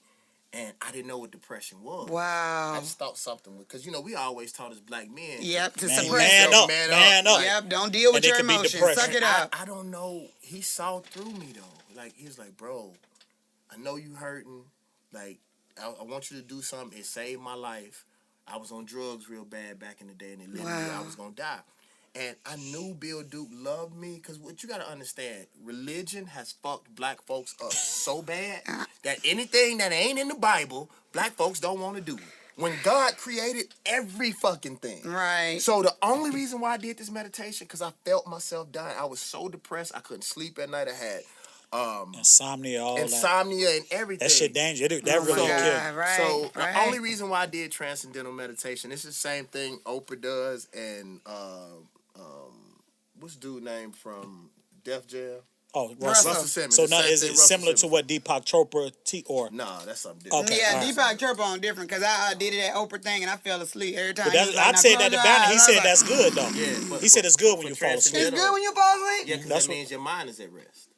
and I didn't know what depression was. I Wow. just thought something, because, we always taught as black men. Yep, to Man, suppress man it. up, man up. Yep, don't deal with And it your could be emotions. depression. Suck it up. I don't know. He saw through me, though. Like, he was like, bro, I know you hurting. Like, I want you to do something. It saved my life. I was on drugs real bad back in the day, and it literally, I was going to die. And I knew Bill Duke loved me, because what you got to understand, religion has fucked black folks up so bad that anything that ain't in the Bible, black folks don't want to do it. When God created every fucking thing. Right. So the only reason why I did this meditation, because I felt myself dying. I was so depressed, I couldn't sleep at night. I had Insomnia, all that. insomnia and everything. That shit dangerous. That Oh my really God, kill you. right, So right. the only reason why I did transcendental meditation, it's the same thing Oprah does, and what's dude name from Def Jam? Oh, Russell Simmons. So The now same is thing it Russell similar to Simmons. what Deepak Chopra or? Nah, that's something different. Okay. Yeah, all right. Deepak Chopra on different, because I did it at Oprah thing and I fell asleep every time. But He was like, I "Now said close that to your Banner. eyes." He I was said like, that's good though. Yeah, He said it's good when for you fall asleep. It's good when you fall asleep? Yeah, because That's that what- means your mind is at rest.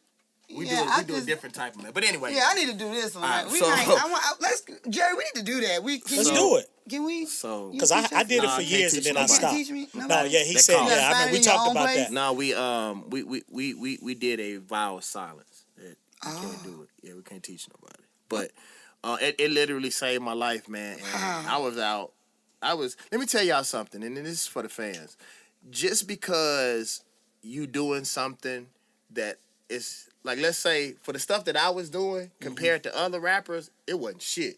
We Yeah, do a different type of med. But anyway. Yeah, I need to do this one. Alright, We so- might, let's, Jerry, we need to do that. Let's do it. Can we? So- you Because teach I us? did it Nah, I for can't years and teach then I nobody. stopped. Teach me? No, Nobody? yeah, he They said, call it- yeah, I Find remember it we in your talked own about place? that. No, we did a vow of silence. That we can't do it. Yeah, we can't teach nobody. But it literally saved my life, man. And I was out. Let me tell y'all something, and this is for the fans. Just because you doing something that is, like, let's say, for the stuff that I was doing compared to other rappers, it wasn't shit.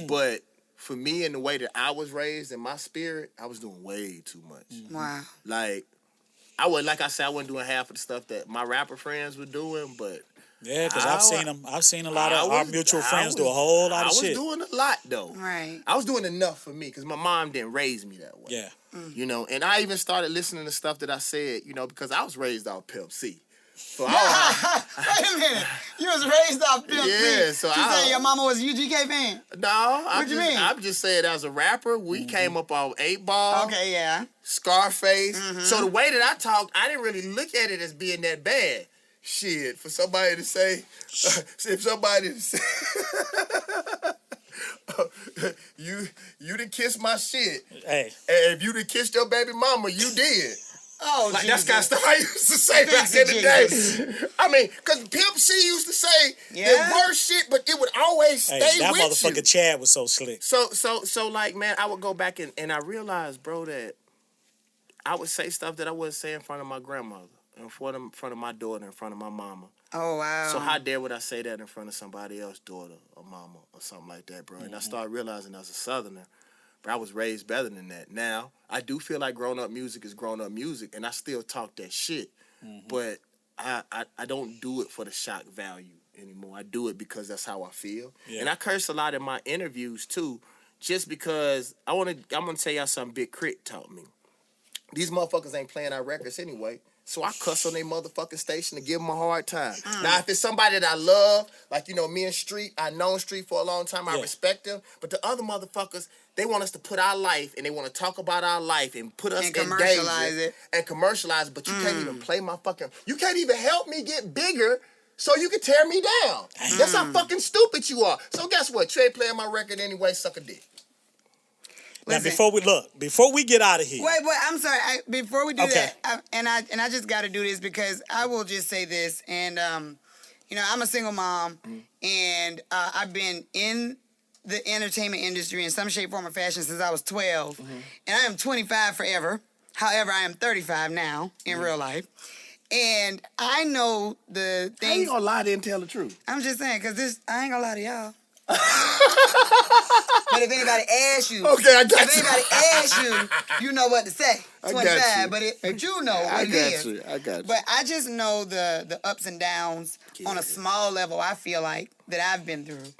But for me and the way that I was raised in my spirit, I was doing way too much. Wow. Like, I said, I wasn't doing half of the stuff that my rapper friends were doing, but Yeah, because I've seen them. I've seen a lot of our mutual friends do a whole lot of shit. I was doing a lot, though. Right. I was doing enough for me, because my mom didn't raise me that way. Yeah. And I even started listening to stuff that I said, because I was raised off Pimp C. So I Wait a minute. You was raised off Pimp C. Yeah, so you saying your mama was a UGK fan? what you mean? I'm just saying, as a rapper, we came up off 8 Ball, Okay, yeah. Scarface. So the way that I talked, I didn't really look at it as being that bad. Shit, for somebody to say, if somebody to say, you done kissed my shit, Hey, and if you done kissed your baby mama, you did. Oh, Like, Jesus. that's kind of stuff I used to say back Fix in it, the Jesus. day. I mean, because Pimp C used to say Yeah. the worst shit, but it would always stay that with motherfucker you. Chad was so slick. So, like, man, I would go back and I realized, bro, that I would say stuff that I wouldn't say in front of my grandmother, in front of my daughter, in front of my mama. Oh, wow. So how dare would I say that in front of somebody else's daughter or mama or something like that, bro? And I started realizing as a Southerner, but I was raised better than that. Now, I do feel like grown-up music is grown-up music, and I still talk that shit. But I don't do it for the shock value anymore. I do it because that's how I feel. Yeah. And I curse a lot in my interviews, too, just because I'm going to tell y'all something Big Crit taught me. These motherfuckers ain't playing our records anyway. So I cuss on their motherfucking station to give them a hard time. Now, if it's somebody that I love, like, me and Street, I known Street for a long time, I Yeah. respect them. But the other motherfuckers, they want us to put our life, and they want to talk about our life and put us And in commercialize danger. it. And commercialize it. But you can't even play my fucking... You can't even help me get bigger so you can tear me down. That's how fucking stupid you are. So guess what? Trey playing my record anyway, suck a dick. Now, Listen. before we get out of here, Wait, I'm sorry. Before we do Okay. that, I just got to do this because I will just say this, and I'm a single mom, and I've been in the entertainment industry in some shape, form, or fashion since I was 12. And I am 25 forever. However, I am 35 now in real life. And I know the things. How you gonna lie then tell the truth? I'm just saying, because I ain't gonna lie to y'all. But if anybody asks you, okay, I got if anybody asks you, you know what to say. 25, but you know what it is. I got you. But I just know the ups and downs on a small level. I feel like that I've been through.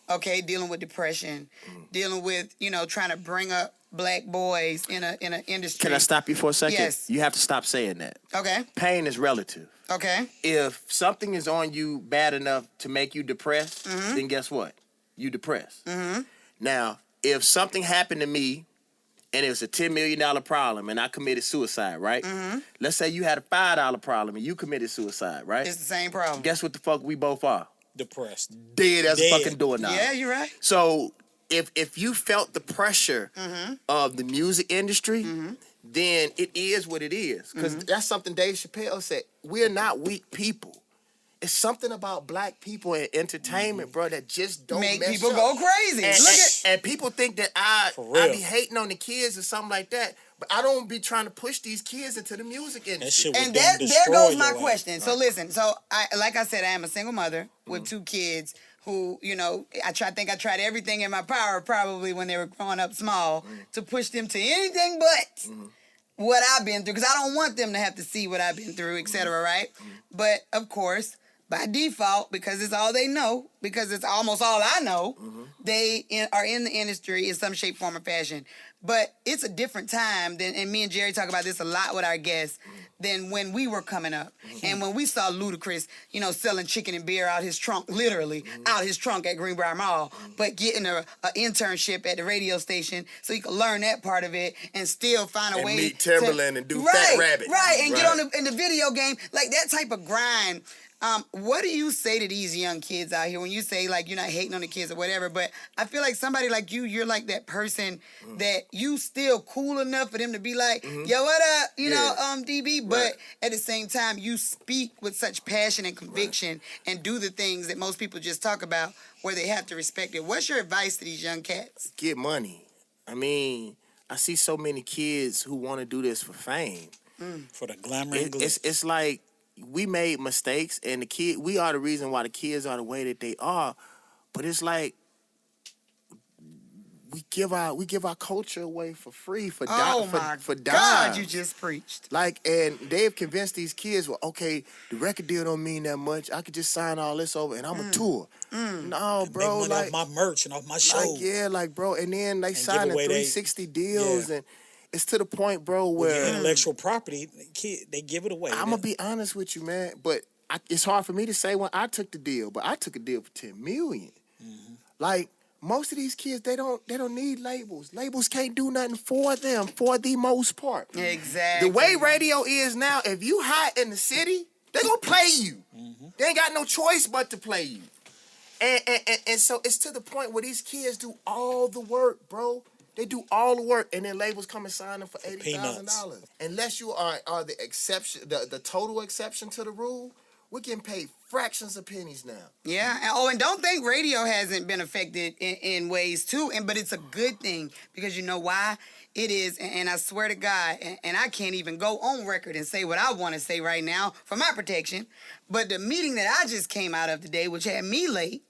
Okay, dealing with depression, dealing with trying to bring up black boys in an industry. Can I stop you for a second? Yes. You have to stop saying that. Okay. Pain is relative. Okay. If something is on you bad enough to make you depressed, then guess what? You depressed. Now, if something happened to me and it was a $10 million problem and I committed suicide, right? Let's say you had a $5 problem and you committed suicide, right? It's the same problem. Guess what the fuck we both are? Depressed. Dead as a fucking doorknob. Yeah, you're right. So if you felt the pressure of the music industry, then it is what it is. Because that's something Dave Chappelle said. We're not weak people. It's something about black people and entertainment, bro, that just don't make mess people up. go crazy. And people think that I be hating on the kids or something like that. But I don't be trying to push these kids into the music industry. And there goes my question. So listen, like I said, I am a single mother with 2 kids who, I tried everything in my power probably when they were growing up small to push them to anything but what I've been through. Because I don't want them to have to see what I've been through, et cetera, right? But, of course, by default, because it's all they know, because it's almost all I know, they are in the industry in some shape, form, or fashion. But it's a different time and me and Jerry talk about this a lot with our guests, than when we were coming up. And when we saw Ludacris, selling chicken and beer out his trunk, literally out his trunk at Greenbrier Mall, but getting an internship at the radio station so he could learn that part of it and still find a way meet Timberland and do Fat Rabbit. Right, and get in the video game, like that type of grind. What do you say to these young kids out here when you say, like, you're not hating on the kids or whatever, but I feel like somebody like you're like that person that you still cool enough for them to be like, yo, what up, DB, but at the same time, you speak with such passion and conviction and do the things that most people just talk about where they have to respect it. What's your advice to these young cats? Get money. I mean, I see so many kids who want to do this for fame. For the glamour and glitz. It's like, we made mistakes, and we are the reason why the kids are the way that they are. But it's like we give our culture away for free for God, you just preached. Like, and they've convinced these kids, well, okay, the record deal don't mean that much. I could just sign all this over and I'm a tour. No, bro, make money off my merch and off my show. Bro, and then they sign 360 deals and. It's to the point, bro, where intellectual property, they give it away. I'm gonna be honest with you, man. But it's hard for me to say when I took the deal. But I took a deal for $10 million. Like most of these kids, they don't need labels. Labels can't do nothing for them for the most part. Exactly. The way radio is now, if you hot in the city, they gonna play you. They ain't got no choice but to play you. And so it's to the point where these kids do all the work, bro. They do all the work, and then labels come and sign them for $80,000. Unless you are the exception, the total exception to the rule, we're getting paid fractions of pennies now. Yeah. And don't think radio hasn't been affected in ways too. But it's a good thing because you know why? It is, and I swear to God, and I can't even go on record and say what I want to say right now for my protection. But the meeting that I just came out of today, which had me late,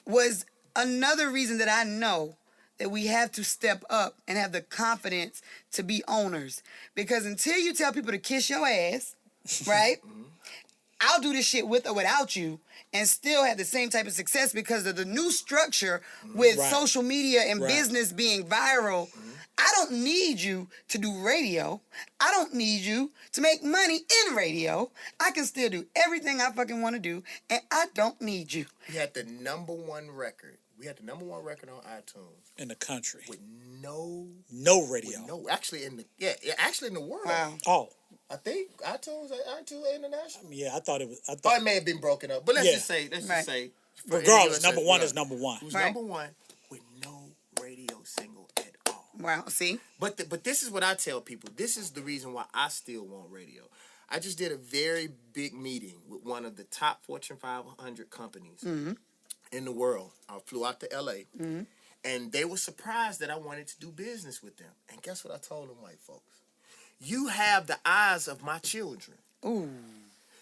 was another reason that I know that we have to step up and have the confidence to be owners. Because until you tell people to kiss your ass, right? I'll do this shit with or without you and still have the same type of success because of the new structure with social media and business being viral. I don't need you to do radio. I don't need you to make money in radio. I can still do everything I fucking want to do, and I don't need you. We had the number one record. We had the number one record on iTunes in the country with no radio. Actually in the world. Wow. Oh, I think iTunes international. Yeah, I thought it was. It may have been broken up, but let's just say. Regardless, number one is number one. It was number one with no radio single at all. Wow. See. But this is what I tell people. This is the reason why I still want radio. I just did a very big meeting with one of the top Fortune 500 companies. In the world. I flew out to LA and And they were surprised that I wanted to do business with them. And guess what I told them, white folks? You have the eyes of my children. Ooh.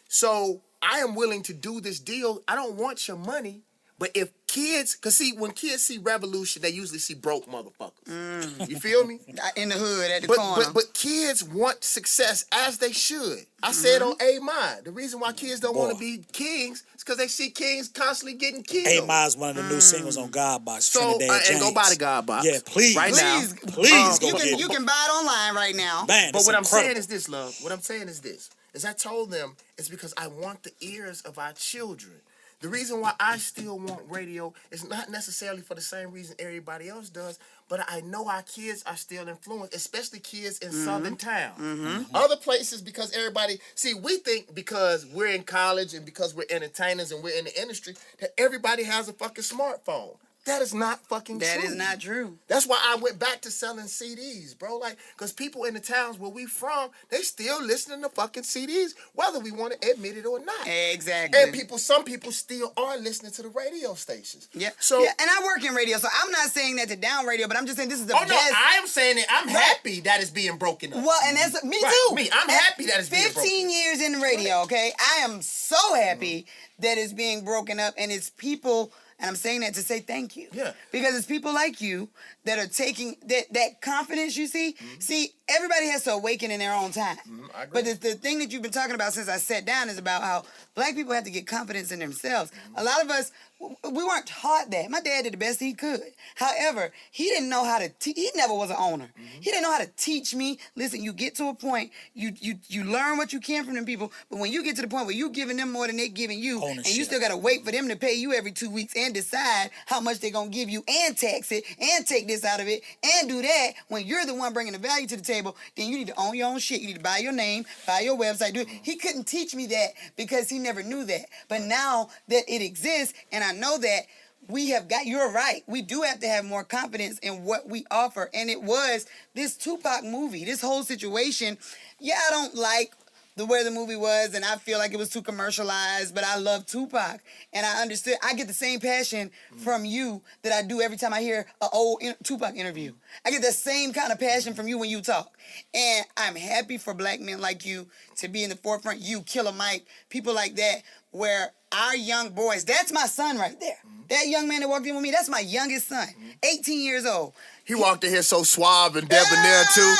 So I am willing to do this deal. I don't want your money. But if kids, because see, when kids see revolution, they usually see broke motherfuckers. You feel me? In the hood, at the corner. But kids want success as they should. I said on A Mine, the reason why kids don't want to be kings is because they see kings constantly getting killed. A Mine's one of the new singles on Godbox. So, Trinidad James. and go buy the Godbox. Yeah, please. Right Please, now. Please go get it. You can buy it online right now. Man, But it's what I'm incredible. saying is this, love. What I'm saying is this. Is I told them it's because I want the ears of our children. The reason why I still want radio is not necessarily for the same reason everybody else does, but I know our kids are still influenced, especially kids in southern towns. Other places, because everybody, see, we think because we're in college and because we're entertainers and we're in the industry, that everybody has a fucking smartphone. That is not fucking true. That is not true. That's why I went back to selling CDs, bro. Like, because people in the towns where we from, they still listening to fucking CDs, whether we want to admit it or not. Exactly. And some people still are listening to the radio stations. Yeah. So, and I work in radio, so I'm not saying that to down radio, but I'm just saying this is the oh best. no, I am saying it. I'm happy that it's being broken up. Well, and that's me Right. too. Me, I'm happy that it's being broken 15 years in radio, okay? I am so happy that it's being broken up, and it's people. And I'm saying that to say thank you. Yeah. Because it's people like you that are taking that confidence you see. See, everybody has to awaken in their own time. I agree. But the thing that you've been talking about since I sat down is about how black people have to get confidence in themselves. A lot of us, we weren't taught that. My dad did the best he could. However, he didn't know how to he never was an owner. He didn't know how to teach me. Listen, you get to a point, you learn what you can from them people, but when you get to the point where you're giving them more than they're giving you, and you still got to wait for them to pay you every 2 weeks and decide how much they're going to give you and tax it and take this out of it and do that, when you're the one bringing the value to the table, then you need to own your own shit. You need to buy your name, buy your website, do it. He couldn't teach me that because he never knew that. But now that it exists, and I know that we have got, you're right, we do have to have more confidence in what we offer. And it was this Tupac movie, this whole situation. Yeah, I don't like the way the movie was, and I feel like it was too commercialized, but I love Tupac. And I understood, I get the same passion from you that I do every time I hear an old Tupac interview. I get the same kind of passion from you when you talk. And I'm happy for black men like you to be in the forefront, you, Killer Mike, people like that, where our young boys, that's my son right there. That young man that walked in with me, that's my youngest son, 18 years old. He walked in here so suave and debonair too.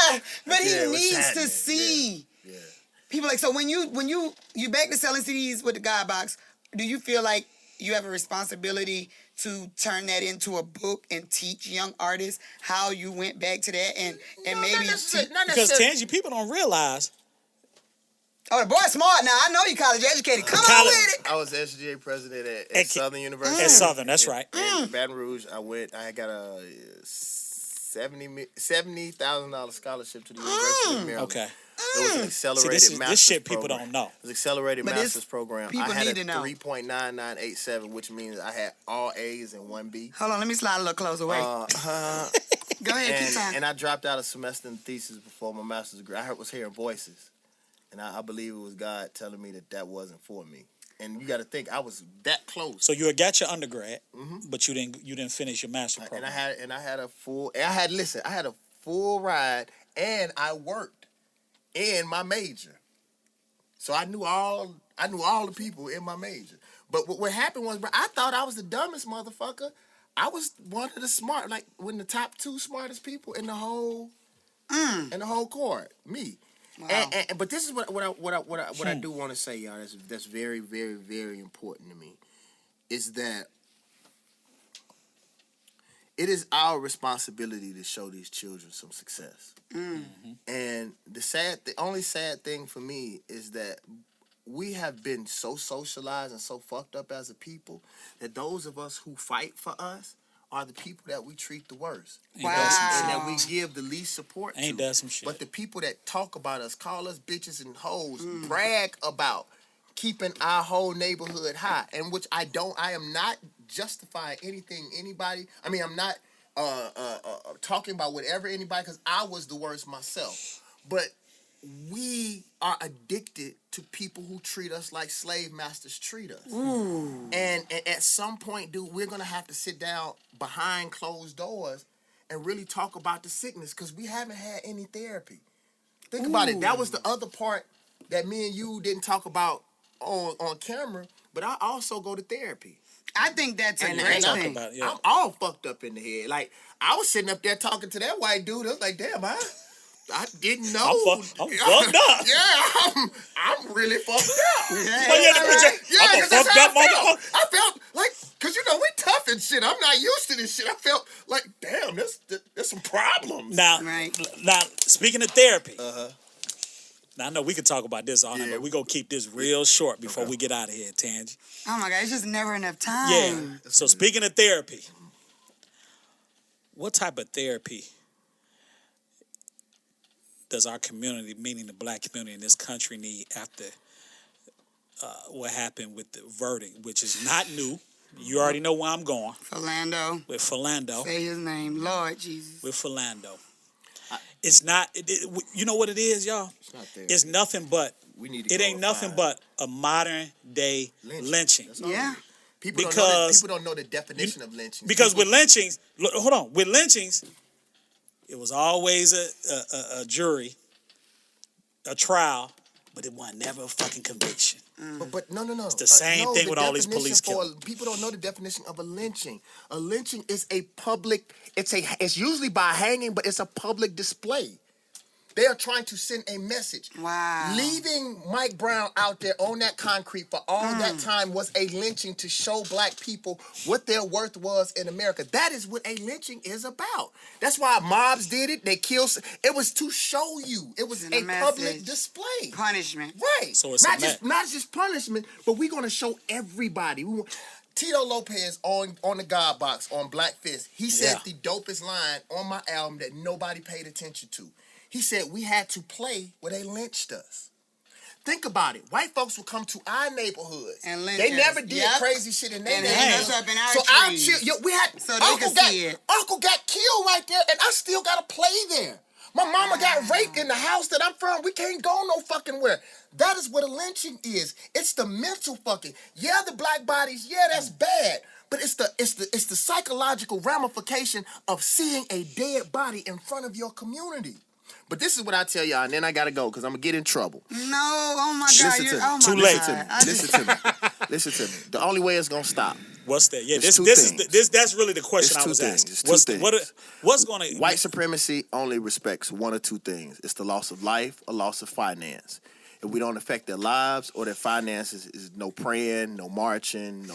But he Yeah, what's needs to happening? see. Yeah. People like, so when you back to selling CDs with the Godbox, do you feel like you have a responsibility to turn that into a book and teach young artists how you went back to that and No, maybe not necessarily. Not Because necessarily. Tangy, people don't realize. Oh, the boy's smart now. I know you college educated. Come on with it. I was SGA president at Southern University. At Southern, that's right. In Baton Rouge, I got a $70,000 scholarship to the University of Maryland. Okay. It was an accelerated See, master's this shit people program. don't know. It was an accelerated But this- master's program. people I had need a to know. 3.9987, which means I had all A's and one B. Hold on, let me slide a little closer. Wait. Go ahead, keep time. And I dropped out a semester in thesis before my master's degree. I was hearing voices, and I believe it was God telling me that wasn't for me. And you got to think, I was that close. So you had got your undergrad, but you didn't finish your master program. And I had a full ride, and I worked in my major. So I knew all the people in my major. But what happened was, bro, I thought I was the dumbest motherfucker. I was one of the smart, like one of the top 2 smartest people in the whole court. Me. Wow. And but this is what I do want to say, y'all. That's very, very, very important to me. Is that it is our responsibility to show these children some success. And the only sad thing for me is that we have been so socialized and so fucked up as a people that those of us who fight for us are the people that we treat the worst. Wow. And that we give the least support Ain't to. that some shit? But the people that talk about us, call us bitches and hoes, brag about keeping our whole neighborhood high, and which I am not justifying anybody. I mean, I'm not talking about whatever anybody, because I was the worst myself. But we are addicted to people who treat us like slave masters treat us. And at some point, dude, we're going to have to sit down behind closed doors and really talk about the sickness because we haven't had any therapy. Think about it. That was the other part that me and you didn't talk about on camera, but I also go to therapy. I think that's a great thing. I'm all fucked up in the head. Like, I was sitting up there talking to that white dude. I was like, damn, I didn't know. I'm fucked up. Yeah, I'm really fucked up. I'm a fucked up motherfucker. I felt like, because, you know, we tough and shit. I'm not used to this shit. I felt like, damn, there's some problems. Now, speaking of therapy, now I know we could talk about this all night, but we're going to keep this real short before we get out of here, Tangi. Oh, my God, it's just never enough time. Yeah. So speaking of therapy, what type of therapy does our community, meaning the black community in this country, need after what happened with the verdict, which is not new? You already know where I'm going. Philando. With Philando. Say his name, Lord Jesus. With Philando. It's not, you know what it is, y'all? It's not there. It's nothing but, it ain't nothing but a modern day lynching. Yeah. People don't know the definition of lynching. Because with lynchings, with lynchings, it was always a jury, a trial, but it wasn't never a fucking conviction. But no. It's the same thing with all these police killings. People don't know the definition of a lynching. A lynching is a public. It's usually by hanging, but it's a public display. They are trying to send a message. Wow. Leaving Mike Brown out there on that concrete for all that time was a lynching to show black people what their worth was in America. That is what a lynching is about. That's why mobs did it. They killed. It was to show you. It was a public display. Punishment. Right. So it's not just punishment, but we're going to show everybody. Tito Lopez on the God Box on Black Fist, he said the dopest line on my album that nobody paid attention to. He said we had to play where they lynched us. Think about it. White folks would come to our neighborhoods. And lynch they us. never did crazy shit in their neighborhoods. neighborhoods. Up in our trees. We had so they could see it. Uncle got killed right there, and I still got to play there. My mama got raped in the house that I'm from. We can't go no fucking where. That is what a lynching is. It's the mental fucking. Yeah, the black bodies. Yeah, that's bad. But it's the psychological ramification of seeing a dead body in front of your community. But this is what I tell y'all, and then I gotta go because I'm gonna get in trouble. No, oh my God, Too late. Listen to me. The only way it's gonna stop. What's that? Yeah, that's really the question I was asking. What's gonna white supremacy only respects one or two things. It's the loss of life, a loss of finance. If we don't affect their lives or their finances, is no praying, no marching,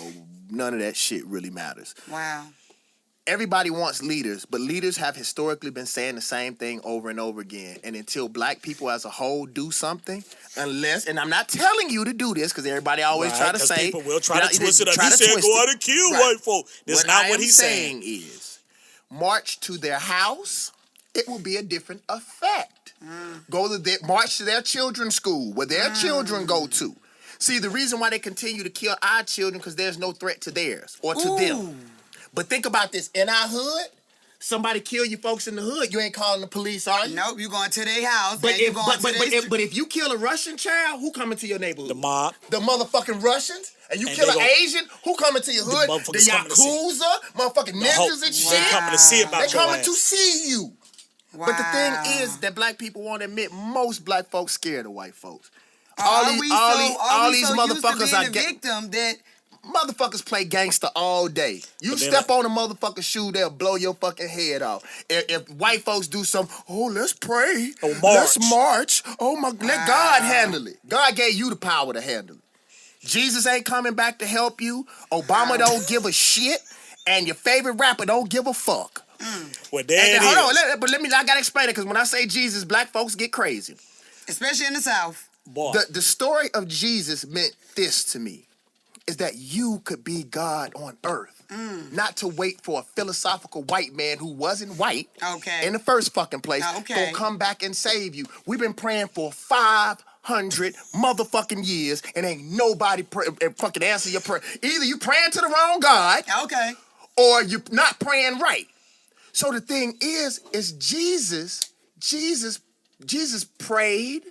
none of that shit really matters. Wow. Everybody wants leaders, but leaders have historically been saying the same thing over and over again. And until black people as a whole do something, and I'm not telling you to do this because everybody always try to say. People will try to twist it up. He said go out and kill white folk. That's not what he's saying. Is march to their house, it will be a different effect. March to their children's school, where their children go to. See, the reason why they continue to kill our children because there's no threat to theirs or to them. But think about this. In our hood, somebody kill you folks in the hood, you ain't calling the police, are you? Nope, you going to their house. But if you kill a Russian child, who coming to your neighborhood? The mob. The motherfucking Russians. And you kill an Asian, who coming to your hood? The Yakuza, motherfucking ninjas and shit. They coming to see about They coming to see you. Wow. But the thing is that black people won't admit most black folks scared of white folks. All these motherfuckers are victim that motherfuckers play gangster all day. You step on a motherfucker's shoe, they'll blow your fucking head off. If white folks do something, let's pray. Let's march. Let God handle it. God gave you the power to handle it. Jesus ain't coming back to help you. Obama don't give a shit. And your favorite rapper don't give a fuck. Well, hold on, but I gotta explain it because when I say Jesus, black folks get crazy. Especially in the South. Boy. The story of Jesus meant this to me. Is that you could be God on earth. Not to wait for a philosophical white man wwho wasn't white in the first fucking place to come back and save you. We've been praying for 500 motherfucking years and ain't nobody fucking answer your prayer. Either you praying to the wrong God or you're not praying right. So the thing is Jesus prayed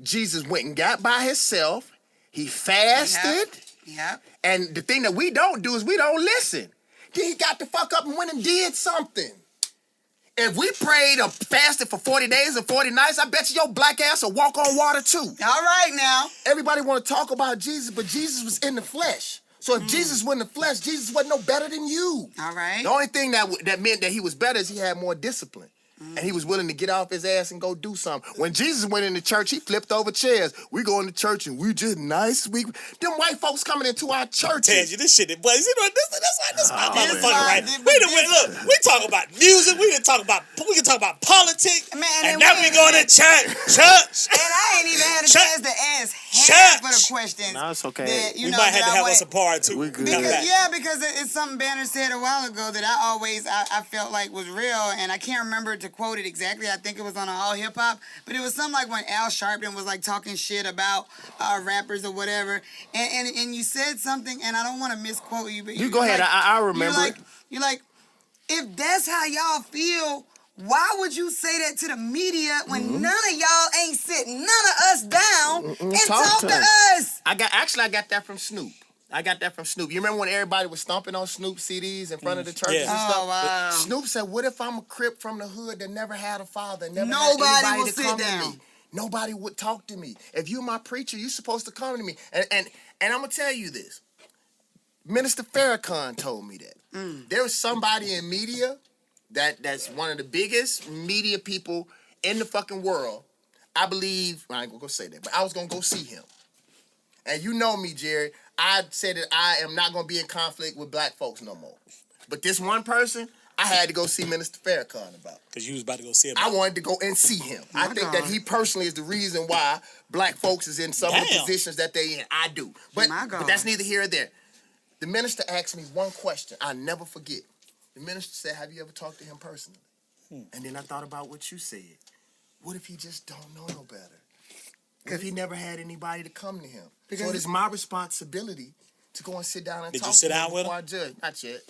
Jesus went and got by himself. He fasted. Yep. And the thing that we don't do is we don't listen. Then he got the fuck up and went and did something. If we prayed or fasted for 40 days and 40 nights, I bet you your black ass will walk on water too. All right now. Everybody want to talk about Jesus, but Jesus was in the flesh. So if Jesus was in the flesh, Jesus wasn't no better than you. All right. The only thing that meant that he was better is he had more discipline. And he was willing to get off his ass and go do something. When Jesus went into church, he flipped over chairs. We go into church and we just nice. Them white folks coming into our churches. Tell you this shit, boy. You know this my motherfucker, right? Look, We talk about music. We can talk about politics. Man, and now we going to church. And I ain't even had a chance to ask half of the questions. No, it's okay. That, We might have to have us a part two. We good. Because it's something Banner said a while ago that I felt like was real, and I can't remember to quote it exactly. I think it was on All Hip Hop, but it was something like when Al Sharpton was like talking shit about rappers or whatever, and you said something, and I don't want to misquote you, but you go ahead. I remember. You're like, if that's how y'all feel, why would you say that to the media when none of y'all ain't sitting none of us down and talk to us? I got that from Snoop. You remember when everybody was stomping on Snoop CDs in front of the churches and stuff? Oh, wow. Snoop said, what if I'm a Crip from the hood that never had a father, never Nobody had anybody will to sit come down. to me? Nobody would talk to me. If you're my preacher, you're supposed to come to me. And I'm going to tell you this. Minister Farrakhan told me that. There was somebody in media that's one of the biggest media people in the fucking world. I believe, I ain't going to go say that, but I was going to go see him. And you know me, Jerry. I said that I am not going to be in conflict with black folks no more. But this one person, I had to go see Minister Farrakhan about. Because you was about to go see him. I wanted to go and see him. I think that he personally is the reason why black folks is in some of the positions that they in. I do. But that's neither here or there. The minister asked me one question I'll never forget. The minister said, have you ever talked to him personally? And then I thought about what you said. What if he just don't know no better? What if he never had anybody to come to him? So it is my responsibility to go and sit down and talk to him before I judge. Not yet.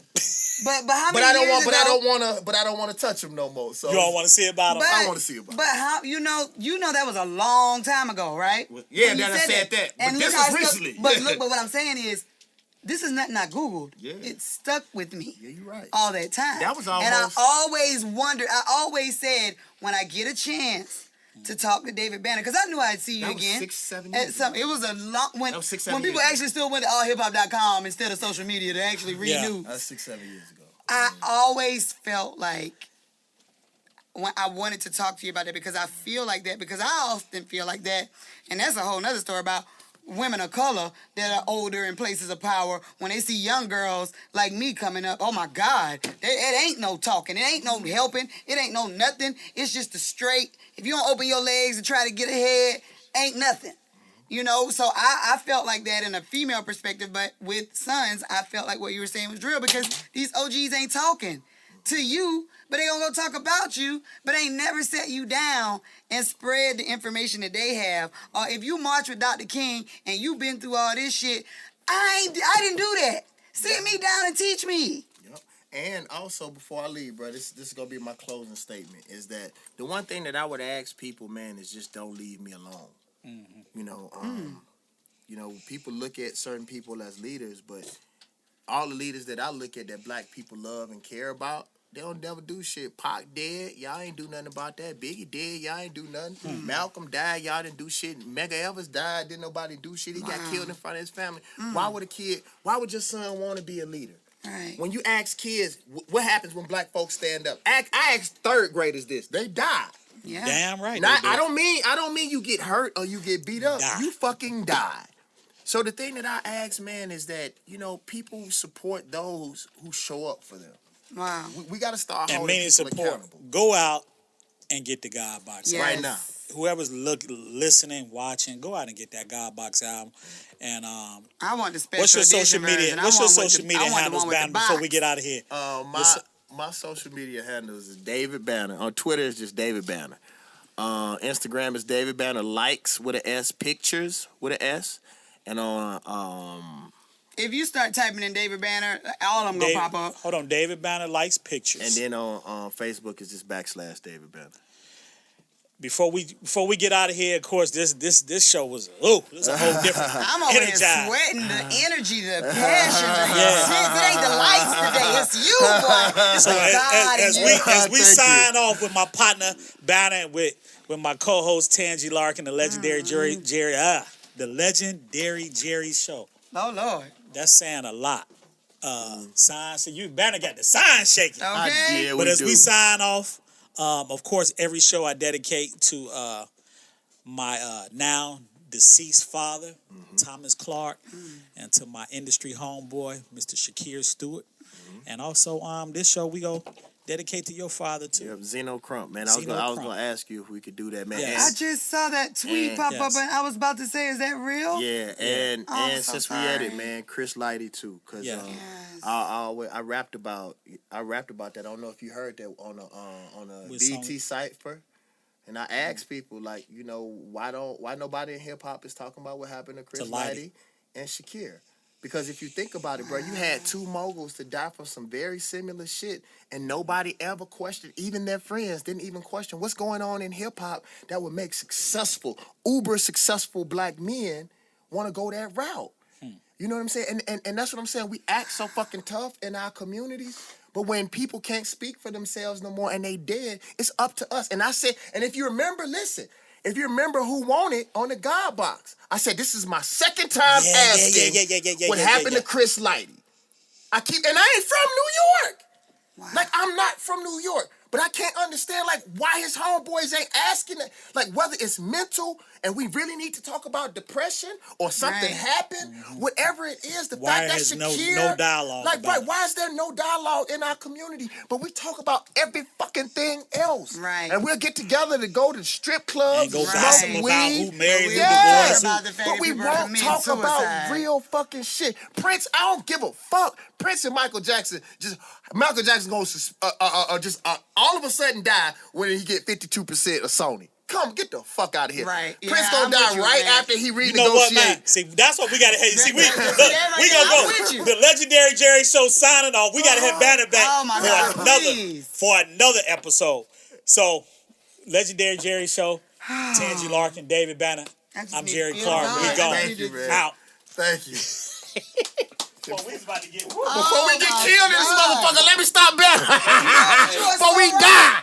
But how many years ago? I don't want to touch him no more. So you don't want to see about him? I want to see about him. But how you know that was a long time ago, right? Yeah, that I said that. But this was recently. But what I'm saying is, this is nothing I Googled. Yeah. It stuck with me. Yeah, you're right. All that time. That was almost. And I always wondered. I always said when I get a chance to talk to David Banner, because I knew I'd see you again. 6-7 years ago. It was a long when people years actually still went to allhiphop.com instead of social media to actually read news. That was 6-7 years ago. I always felt like when I wanted to talk to you about that because I feel like that because I often feel like that, and that's a whole nother story about women of color that are older in places of power. When they see young girls like me coming up, oh my God, it ain't no talking, it ain't no helping, it ain't no nothing. It's just a straight. If you don't open your legs and try to get ahead, ain't nothing. You know, so I felt like that in a female perspective, but with sons, I felt like what you were saying was real because these OGs ain't talking to you, but they gonna go talk about you, but ain't never set you down and spread the information that they have. Or if you march with Dr. King and you been through all this shit, I didn't do that. Sit me down and teach me. Yep. And also, before I leave, bro, this is gonna be my closing statement, is that the one thing that I would ask people, man, is just don't leave me alone. You know, you know, people look at certain people as leaders, but all the leaders that I look at that black people love and care about, they don't never do shit. Pac dead, y'all ain't do nothing about that. Biggie dead, y'all ain't do nothing. Malcolm died, y'all didn't do shit. Medgar Evers died, didn't nobody do shit. He got killed in front of his family. Why would your son want to be a leader? Right. When you ask kids, what happens when black folks stand up? I ask third graders this. They die. Yeah. Damn right. I don't mean you get hurt or you get beat up. Die. You fucking die. So the thing that I ask, man, is that, you know, people support those who show up for them. Wow. We got to start And holding meaning people support. accountable. Go out and get the God Box. Yes. Right now. Whoever's listening, watching, go out and get that God Box album. And I want the special what's your social edition media? version. What's I your want with social the- media I want the handles, one with the Banner, before we box. get out of here? My social media handles is David Banner. On Twitter, it's just David Banner. Instagram is David Banner Likes with an S, Pictures with an S. And on If you start typing in David Banner, all of them gonna pop up. Hold on, David Banner Likes Pictures. and then on Facebook is just /David Banner. before we get out of here, of course, this show was this a whole different. I'm over here sweating the energy, the passion, the sense. It ain't the lights today. It's you, boy. It's So God as we sign off with my partner Banner, with my co-host Tangi Larkin, the legendary Jerry, the legendary Jerry Show. Oh Lord, that's saying a lot. Sign, so you Banner got the sign shaking. Okay, yeah, but as we sign off. Of course, every show I dedicate to my now deceased father, Thomas Clark, and to my industry homeboy, Mr. Shakir Stewart. And also, this show we go dedicate to your father too. Yep, Zeno Crump, man. I was gonna ask you if we could do that, man. Yes. I just saw that tweet pop up, and I was about to say, is that real? Yeah, and so since we at it, man, Chris Lighty too, because I rapped about that. I don't know if you heard that on a BT cipher, and I asked people like, why nobody in hip hop is talking about what happened to Chris Lighty and Shakir. Because if you think about it, bro, you had two moguls to die from some very similar shit, and nobody ever questioned, even their friends didn't even question what's going on in hip-hop that would make uber successful black men want to go that route. You know what I'm saying? And that's what I'm saying. We act so fucking tough in our communities, but when people can't speak for themselves no more and they dead, it's up to us. And I said, and if you remember, listen, if you remember who won it on the God Box, I said, this is my second time asking what happened to Chris Lighty. And I ain't from New York. Wow. Like, I'm not from New York. But I can't understand, like, why his homeboys ain't asking that. Like, whether it's mental and we really need to talk about depression or something happened, whatever it is, the fact that Shakir... no dialogue like, right, why is there no dialogue in our community? But we talk about every fucking thing else. Right. And we'll get together to go to strip clubs, and go smoke weed. About who married, who divorced. But we won't talk about real fucking shit. Prince, I don't give a fuck. Prince and Michael Jackson gonna all of a sudden die when he get 52% of Sony. Come, get the fuck out of here. Right. Prince gonna die right after he renegotiates. You know what, man? See, that's what we gotta hit. See, we gonna go. The legendary Jerry Show signing off. We gotta hit Banner back for another episode. So, legendary Jerry Show, Tangi Larkin, David Banner. I'm Jerry Clark. We go. Thank you, man. Out. Thank you. Before we get killed in this motherfucker, let me stop Banner. Before we die.